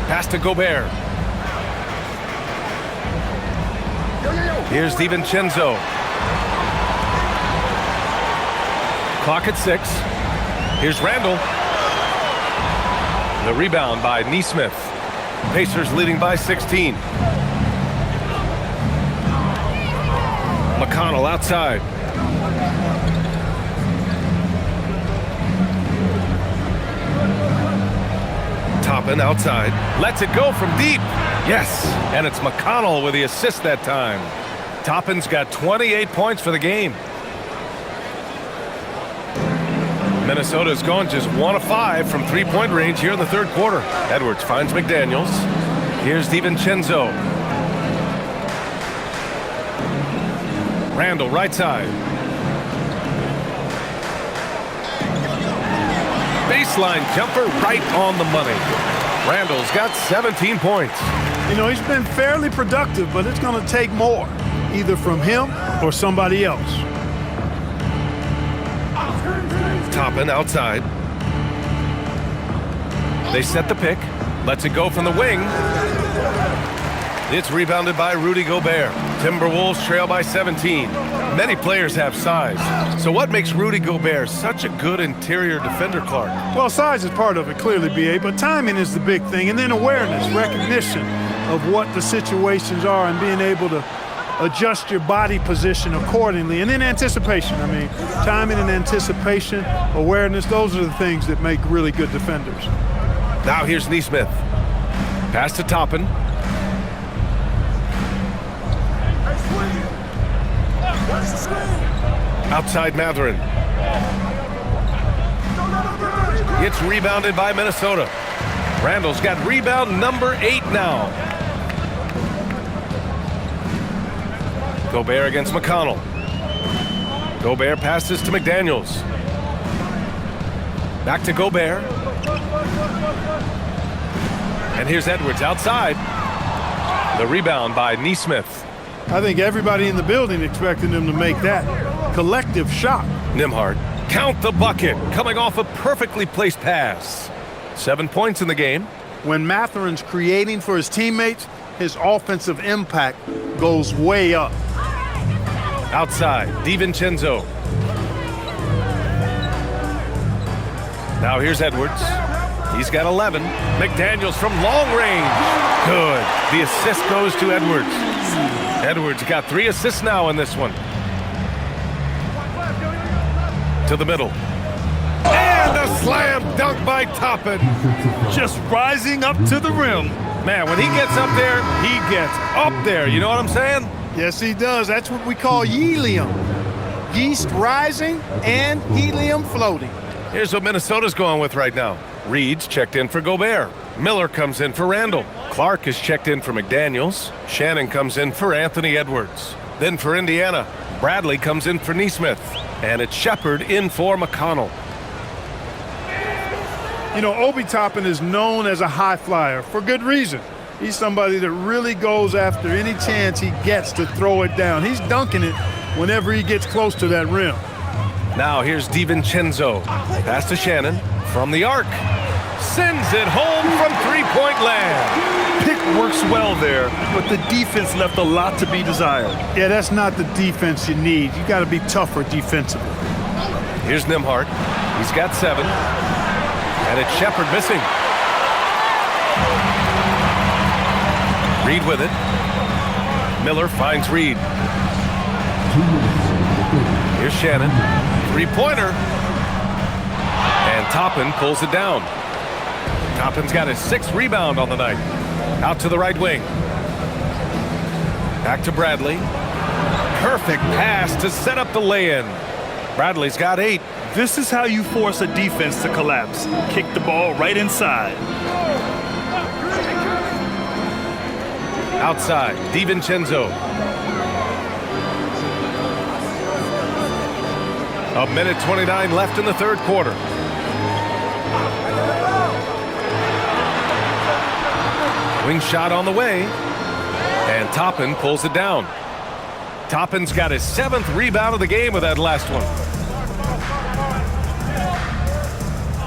Pass to Gobert. Here's DiVincenzo. Clock at 6. Here's Randall. The rebound by Neesmith. Pacers leading by 16. McConnell outside. Toppin outside. Lets it go from deep. Yes, and it's McConnell with the assist that time. Toppin's got 28 points for the game. Minnesota's gone just 1 of 5 from three-point range here in the third quarter. Edwards finds McDaniels. Here's DiVincenzo. Randall right side. Baseline jumper right on the money. Randall's got 17 points. You know, he's been fairly productive, but it's going to take more, either from him or somebody else. Toppin outside. They set the pick. Lets it go from the wing. It's rebounded by Rudy Gobert. Timberwolves trail by 17. Many players have size. So what makes Rudy Gobert such a good interior defender, Clark? Well, size is part of it, clearly, B.A., but timing is the big thing, and then awareness, recognition of what the situations are and being able to adjust your body position accordingly, and then anticipation. I mean, timing and anticipation, awareness, those are the things that make really good defenders. Now here's Neesmith. Pass to Toppin. Outside Mathurin. It's rebounded by Minnesota. Randall's got rebound number 8 now. Gobert against McConnell. Gobert passes to McDaniels. Back to Gobert. And here's Edwards outside. The rebound by Neesmith. I think everybody in the building expected him to make that collective shot. Nembhard, count the bucket, coming off a perfectly placed pass. 7 points in the game. When Mathurin's creating for his teammates, his offensive impact goes way up. Outside, DiVincenzo. Now here's Edwards. He's got 11. McDaniels from long range. Good. The assist goes to Edwards. Edwards got 3 assists now in this one. To the middle. And a slam dunk by Toppin. Just rising up to the rim. Man, when he gets up there, he gets up there. You know what I'm saying? Yes, he does. That's what we call helium. Yeast rising and helium floating. Here's what Minnesota's going with right now. Reed's checked in for Gobert. Miller comes in for Randall. Clark is checked in for McDaniels. Shannon comes in for Anthony Edwards. Then for Indiana, Bradley comes in for Neesmith. And it's Shepard in for McConnell. You know, Obi Toppin is known as a high flyer for good reason. He's somebody that really goes after any chance he gets to throw it down. He's dunking it whenever he gets close to that rim. Now here's DiVincenzo. Pass to Shannon from the arc. Sends it home from three-point land. Pick works well there, but the defense left a lot to be desired. Yeah, that's not the defense you need. You got to be tougher defensively. Here's Nembhard. He's got 7. And it's Shepard missing. Reed with it. Miller finds Reed. Here's Shannon. Three-pointer. And Toppin pulls it down. Toppin's got his 6th rebound on the night. Out to the right wing. Back to Bradley. Perfect pass to set up the lay-in. Bradley's got 8. This is how you force a defense to collapse. Kick the ball right inside. Outside, DiVincenzo. A minute 29 left in the third quarter. Wing shot on the way. And Toppin pulls it down. Toppin's got his 7th rebound of the game with that last one.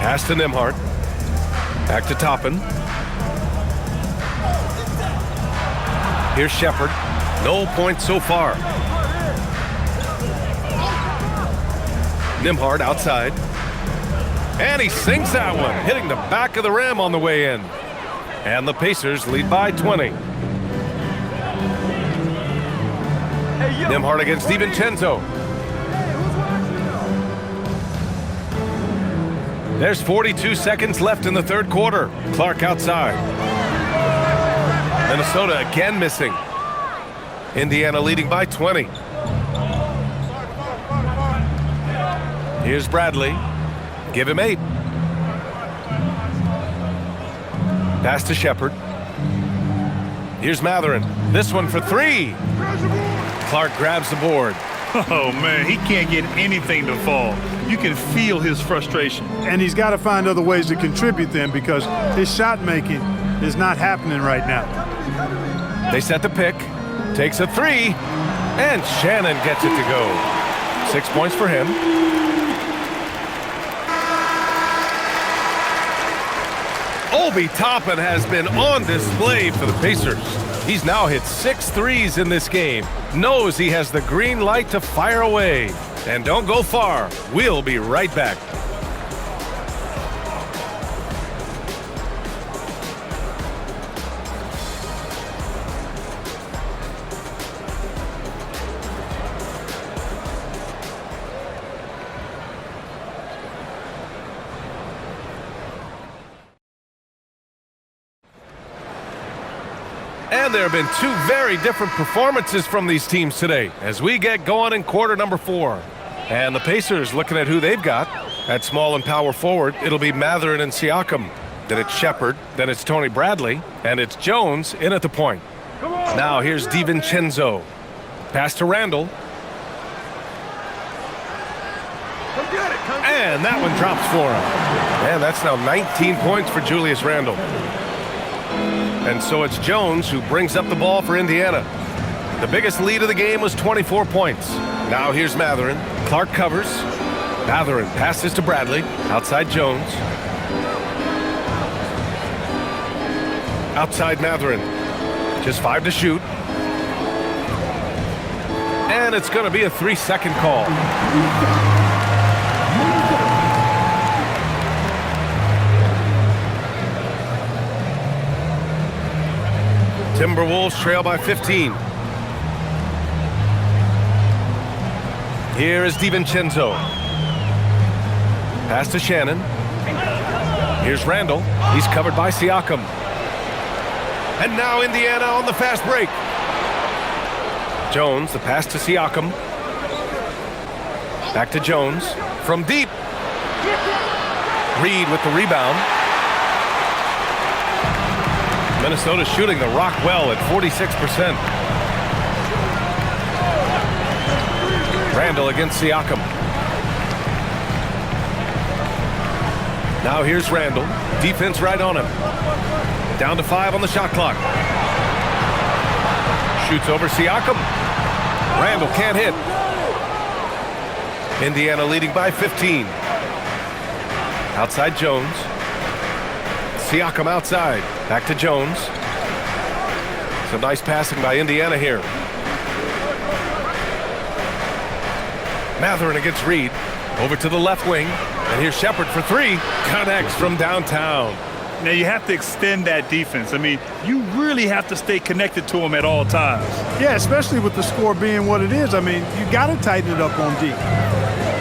Pass to Nembhard. Back to Toppin. Here's Shepard. No points so far. Nembhard outside. And he sinks that one, hitting the back of the rim on the way in. And the Pacers lead by 20. Nembhard against DiVincenzo. There's 42 seconds left in the third quarter. Clark outside. Minnesota again missing. Indiana leading by 20. Here's Bradley. Give him 8. Pass to Shepard. Here's Mathurin. This one for 3. Clark grabs the board. Oh, man, he can't get anything to fall. You can feel his frustration. And he's got to find other ways to contribute then, because his shot making is not happening right now. They set the pick. Takes a 3. And Shannon gets it to go. 6 points for him. Obi Toppin has been on display for the Pacers. He's now hit 6 threes in this game. Knows he has the green light to fire away. And don't go far. We'll be right back. And there have been 2 very different performances from these teams today as we get going in quarter number 4. And the Pacers looking at who they've got. At small and power forward, it'll be Mathurin and Siakam. Then it's Shepard, then it's Tony Bradley, and it's Jones in at the point. Now here's DiVincenzo. Pass to Randall. And that one drops for him. And that's now 19 points for Julius Randle. And so it's Jones who brings up the ball for Indiana. The biggest lead of the game was 24 points. Now here's Mathurin. Clark covers. Mathurin passes to Bradley. Outside Jones. Outside Mathurin. Just 5 to shoot. And it's going to be a 3-second call. Timberwolves trail by 15. Here is DiVincenzo. Pass to Shannon. Here's Randall. He's covered by Siakam. And now Indiana on the fast break. Jones, the pass to Siakam. Back to Jones. From deep. Reed with the rebound. Minnesota shooting the rock well at 46%. Randall against Siakam. Now here's Randall. Defense right on him. Down to 5 on the shot clock. Shoots over Siakam. Randall can't hit. Indiana leading by 15. Outside Jones. Siakam outside. Back to Jones. Some nice passing by Indiana here. Mathurin against Reed. Over to the left wing. And here's Shepard for 3. Connects from downtown. Now you have to extend that defense. I mean, you really have to stay connected to them at all times. Yeah, especially with the score being what it is. I mean, you got to tighten it up on D.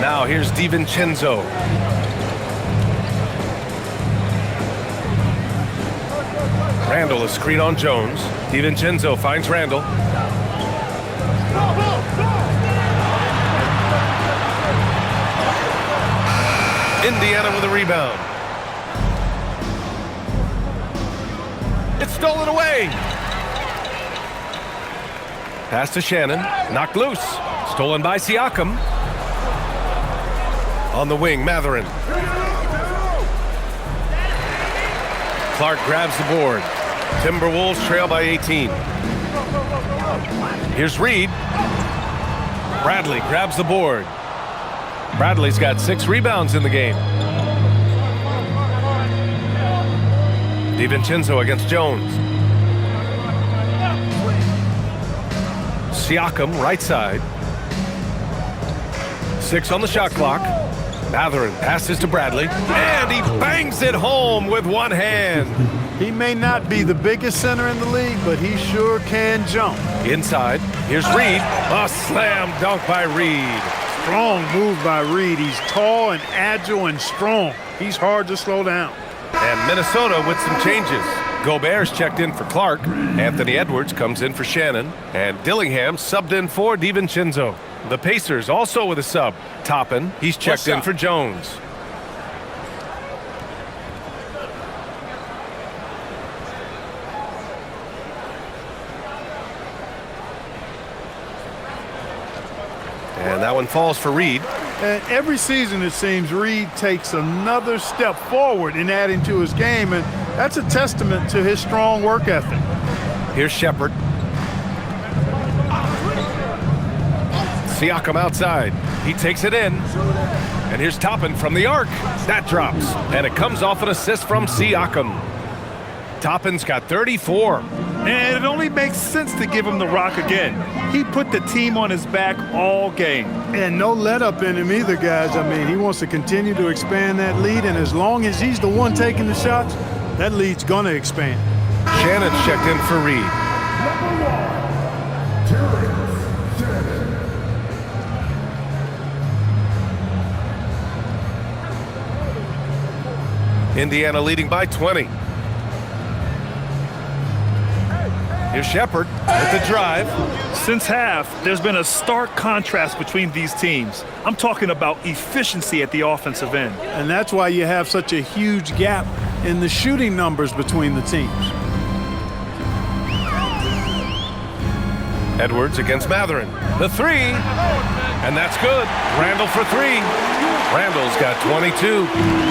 Now here's DiVincenzo. Randall, a screen on Jones. DiVincenzo finds Randall. Indiana with a rebound. It's stolen away. Pass to Shannon. Knocked loose. Stolen by Siakam. On the wing, Mathurin. Clark grabs the board. Timberwolves trail by 18. Here's Reed. Bradley grabs the board. Bradley's got 6 rebounds in the game. DiVincenzo against Jones. Siakam right side. 6 on the shot clock. Matherin passes to Bradley, and he bangs it home with one hand. He may not be the biggest center in the league, but he sure can jump. Inside, here's Reed. A slam dunk by Reed. Strong move by Reed. He's tall and agile and strong. He's hard to slow down. And Minnesota with some changes. Gobert's checked in for Clark. Anthony Edwards comes in for Shannon. And Dillingham subbed in for DiVincenzo. The Pacers also with a sub. Toppin, he's checked in for Jones. And that one falls for Reed. And every season, it seems, Reed takes another step forward in adding to his game, and that's a testament to his strong work ethic. Here's Shepherd. Siakam outside. He takes it in. And here's Toppin from the arc. That drops. And it comes off an assist from Siakam. Toppin's got 34. And it only makes sense to give him the rock again. He put the team on his back all game. And no let up in him either, guys. I mean, he wants to continue to expand that lead, and as long as he's the one taking the shots, that lead's going to expand. Shannon's checked in for Reed. Indiana leading by 20. Here's Shepherd with the drive. Since half, there's been a stark contrast between these teams. I'm talking about efficiency at the offensive end. And that's why you have such a huge gap in the shooting numbers between the teams. Edwards against Matherin. The three. And that's good. Randall for three. Randall's got 22.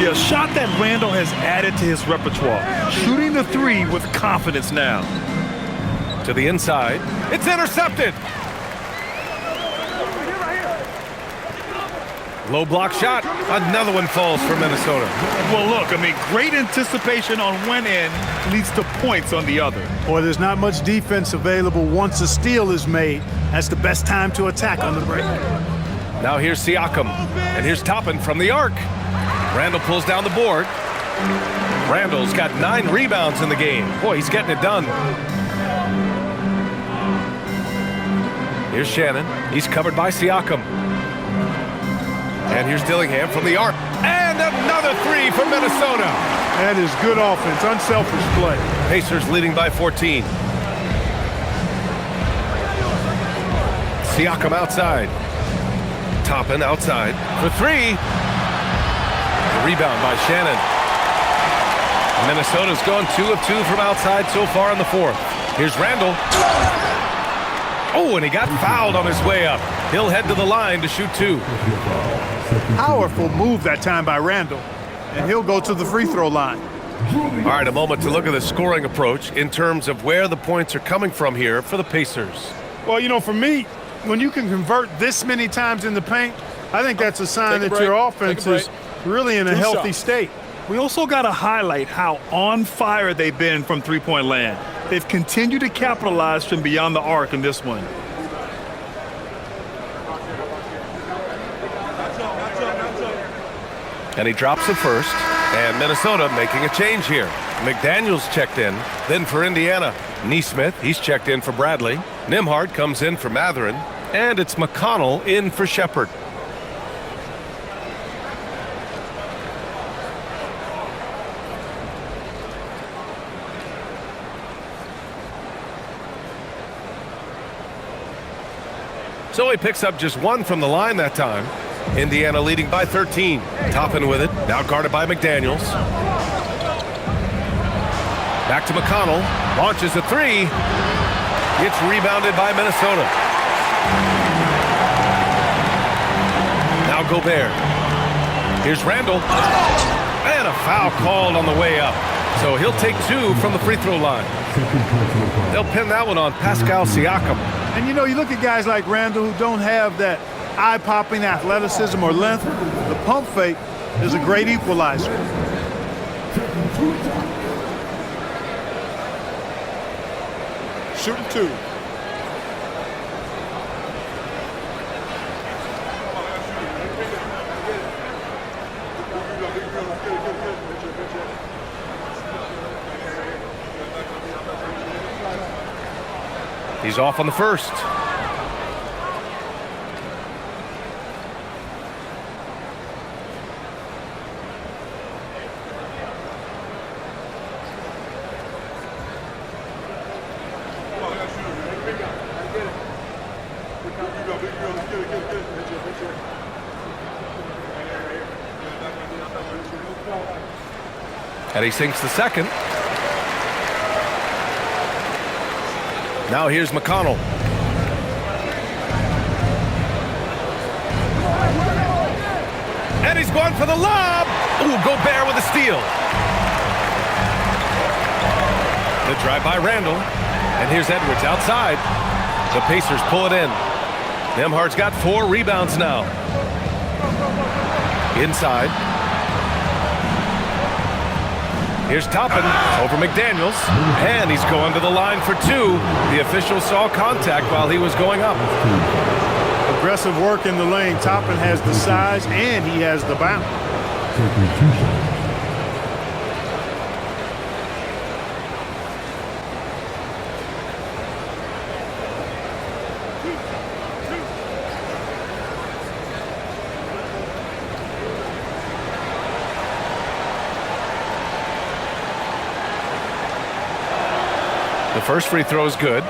Yeah, a shot that Randall has added to his repertoire. Shooting the three with confidence now. To the inside. It's intercepted. Low block shot. Another one falls for Minnesota. Well, look, I mean, great anticipation on one end leads to points on the other. Boy, there's not much defense available once a steal is made. That's the best time to attack on the break. Now here's Siakam. And here's Toppin from the arc. Randall pulls down the board. Randall's got 9 rebounds in the game. Boy, he's getting it done. Here's Shannon. He's covered by Siakam. And here's Dillingham from the arc. And another three for Minnesota. That is good offense, unselfish play. Pacers leading by 14. Siakam outside. Toppin outside for three. Rebound by Shannon. Minnesota's gone 2 of 2 from outside so far in the fourth. Here's Randall. Oh, and he got fouled on his way up. He'll head to the line to shoot 2. Powerful move that time by Randall. And he'll go to the free throw line. All right, a moment to look at the scoring approach in terms of where the points are coming from here for the Pacers. Well, you know, for me, when you can convert this many times in the paint, I think that's a sign that your offense is really in a healthy state. We also got to highlight how on fire they've been from three-point land. They've continued to capitalize from beyond the arc in this one. And he drops the first, and Minnesota making a change here. McDaniels checked in, then for Indiana. Neesmith, he's checked in for Bradley. Nembhard comes in for Matherin, and it's McConnell in for Shepherd. So he picks up just 1 from the line that time. Indiana leading by 13. Toppin with it, now guarded by McDaniels. Back to McConnell, launches a 3. It's rebounded by Minnesota. Now Gobert. Here's Randall. And a foul called on the way up. So he'll take 2 from the free throw line. They'll pin that one on Pascal Siakam. And, you know, you look at guys like Randall who don't have that eye-popping athleticism or length. The pump fake is a great equalizer. Shooting 2. He's off on the first. And he sinks the second. Now here's McConnell. And he's going for the lob. Ooh, Gobert with a steal. The drive by Randall. And here's Edwards outside. The Pacers pull it in. Nembhard's got 4 rebounds now. Inside. Here's Toppin over McDaniels, and he's going to the line for 2. The official saw contact while he was going up. Aggressive work in the lane. Toppin has the size, and he has the bounce. The first free throw is good.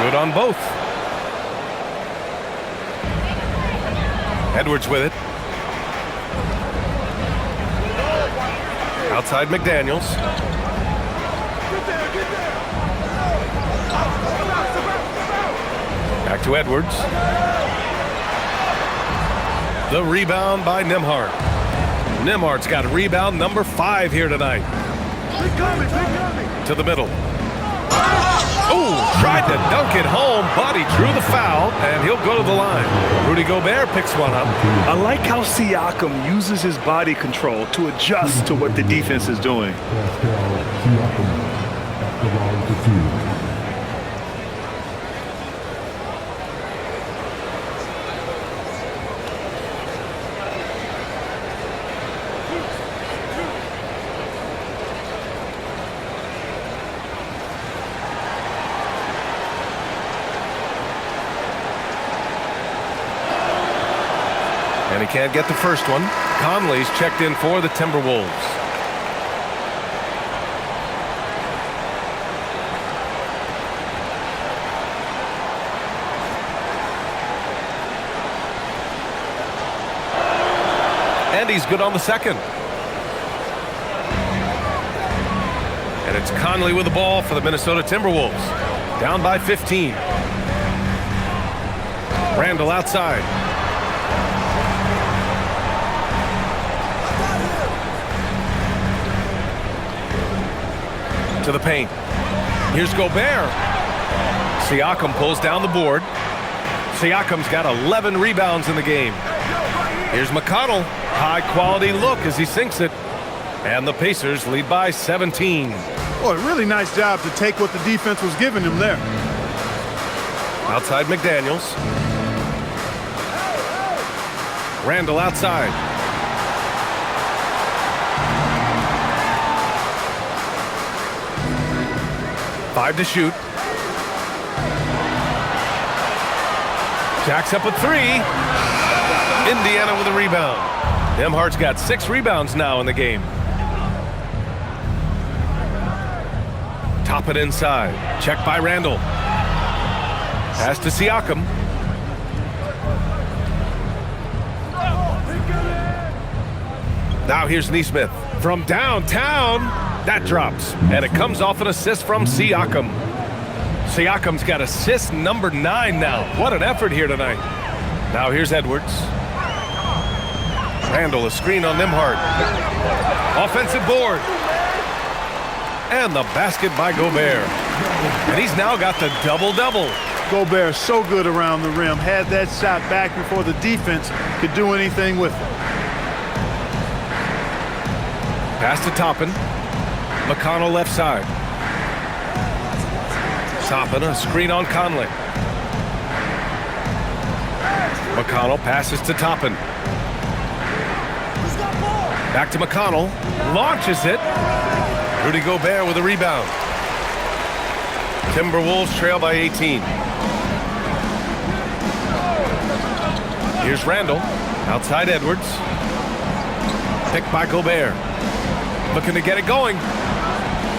Good on both. Edwards with it. Outside McDaniels. Back to Edwards. The rebound by Nembhard. Nembhard's got rebound number 5 here tonight. To the middle. Ooh, tried to dunk it home, but he drew the foul, and he'll go to the line. Rudy Gobert picks one up. I like how Siakam uses his body control to adjust to what the defense is doing. And he can't get the first one. Conley's checked in for the Timberwolves. And he's good on the second. And it's Conley with the ball for the Minnesota Timberwolves. Down by 15. Randall outside. To the paint. Here's Gobert. Siakam pulls down the board. Siakam's got 11 rebounds in the game. Here's McConnell. High quality look as he sinks it. And the Pacers lead by 17. Boy, really nice job to take what the defense was giving him there. Outside McDaniels. Randall outside. Five to shoot. Jacks up with 3. Indiana with a rebound. Nembhard's got 6 rebounds now in the game. Top it inside. Check by Randall. Pass to Siakam. Now here's Nesmith from downtown. That drops, and it comes off an assist from Siakam. Siakam's got assist number 9 now. What an effort here tonight. Now here's Edwards. Randall, a screen on Nembhard. Offensive board. And the basket by Gobert. And he's now got the double-double. Gobert so good around the rim. Had that shot back before the defense could do anything with it. Pass to Toppin. McConnell left side. Toppin, a screen on Conley. McConnell passes to Toppin. Back to McConnell. Launches it. Rudy Gobert with a rebound. Timberwolves trail by 18. Here's Randall. Outside Edwards. Picked by Gobert. Looking to get it going.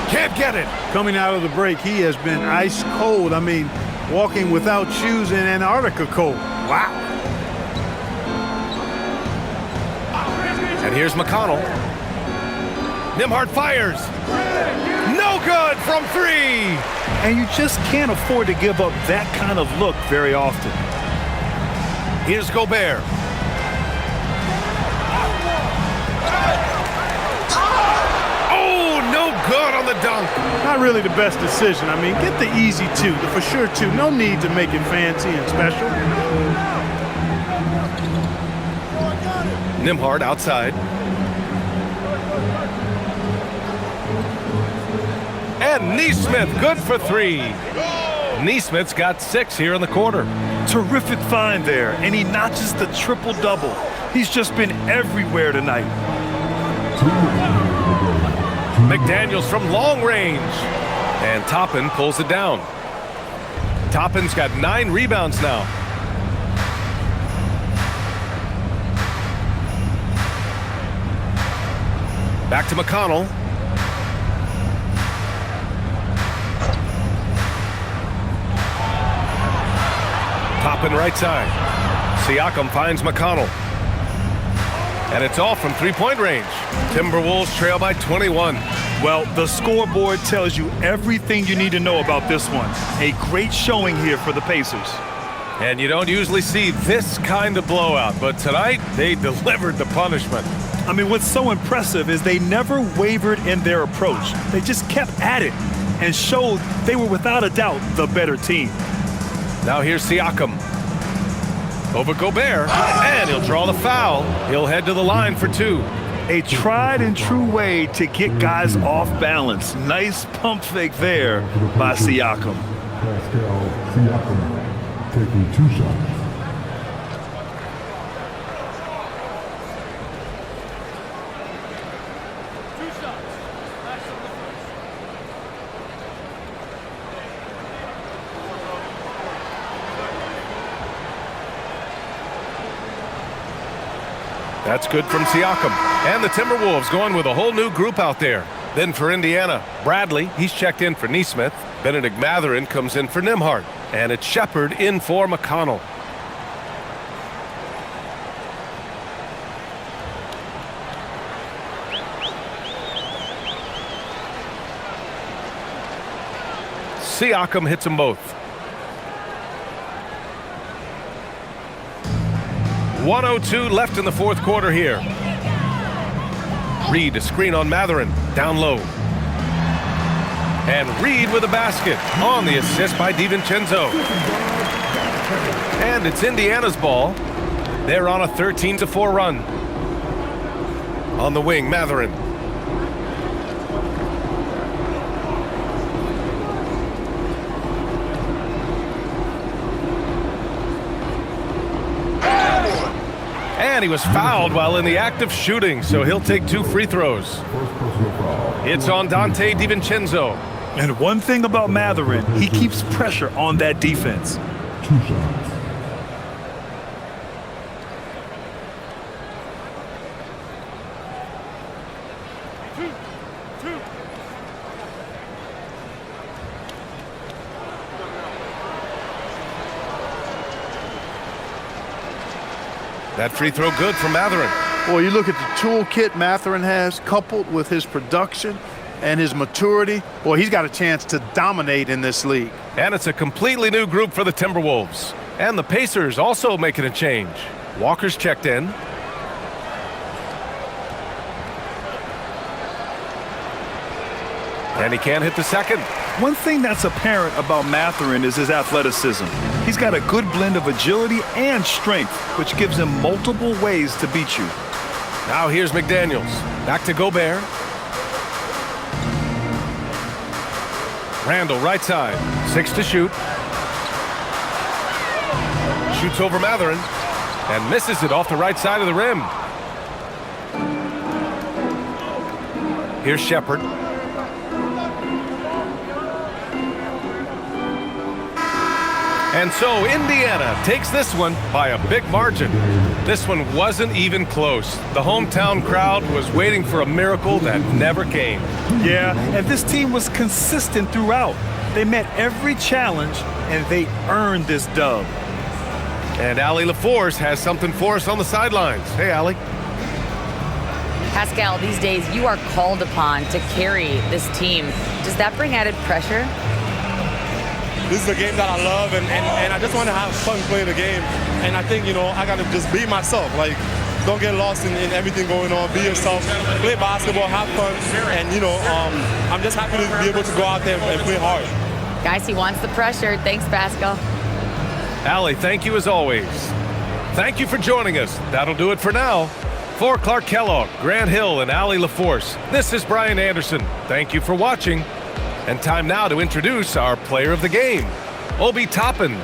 Can't get it. Coming out of the break, he has been ice cold. I mean, walking without shoes in Antarctica cold. Wow. And here's McConnell. Nembhard fires. No good from 3. And you just can't afford to give up that kind of look very often. Here's Gobert. Oh, no good on the dunk. Not really the best decision. I mean, get the easy 2, the for sure 2. No need to make it fancy and special. Nembhard outside. And Neesmith good for 3. Neesmith's got 6 here in the quarter. Terrific find there, and he notches the triple-double. He's just been everywhere tonight. McDaniels from long range. And Toppin pulls it down. Toppin's got 9 rebounds now. Back to McConnell. Toppin right side. Siakam finds McConnell. And it's all from three-point range. Timberwolves trail by 21. Well, the scoreboard tells you everything you need to know about this one. A great showing here for the Pacers. And you don't usually see this kind of blowout, but tonight they delivered the punishment. I mean, what's so impressive is they never wavered in their approach. They just kept at it and showed they were without a doubt the better team. Now here's Siakam. Over Gobert, and he'll draw the foul. He'll head to the line for 2. A tried and true way to get guys off balance. Nice pump fake there by Siakam. Siakam taking 2 shots. That's good from Siakam. And the Timberwolves going with a whole new group out there. Then for Indiana, Bradley, he's checked in for Neesmith. Benedict Mathurin comes in for Nembhard. And it's Shepard in for McConnell. Siakam hits them both. 1:02 left in the fourth quarter here. Reed, a screen on Mathurin, down low. And Reed with a basket on the assist by DiVincenzo. And it's Indiana's ball. They're on a 13-4 run. On the wing, Mathurin. And he was fouled while in the act of shooting, so he'll take 2 free throws. It's on Dante DiVincenzo. And one thing about Mathurin, he keeps pressure on that defense. 2 shots. That free throw good from Mathurin. Boy, you look at the toolkit Mathurin has, coupled with his production and his maturity. Boy, he's got a chance to dominate in this league. And it's a completely new group for the Timberwolves. And the Pacers also making a change. Walker's checked in. And he can't hit the second. One thing that's apparent about Mathurin is his athleticism. He's got a good blend of agility and strength, which gives him multiple ways to beat you. Now here's McDaniels. Back to Gobert. Randall, right side. 6 to shoot. Shoots over Mathurin and misses it off the right side of the rim. Here's Shepherd. And so Indiana takes this one by a big margin. This one wasn't even close. The hometown crowd was waiting for a miracle that never came. Yeah, and this team was consistent throughout. They met every challenge, and they earned this dub. And Allie LaForce has something for us on the sidelines. Hey, Allie. Pascal, these days you are called upon to carry this team. Does that bring added pressure? This is a game that I love, and I just want to have fun playing the game. And I think, I got to just be myself. Like, don't get lost in everything going on. Be yourself. Play basketball, have fun. And, I'm just happy to be able to go out there and play hard. Guys, he wants the pressure. Thanks, Pascal. Allie, thank you as always. Thank you for joining us. That'll do it for now. For Clark Kellogg, Grant Hill, and Allie LaForce, this is Brian Anderson. Thank you for watching. And time now to introduce our player of the game, Obi Toppin.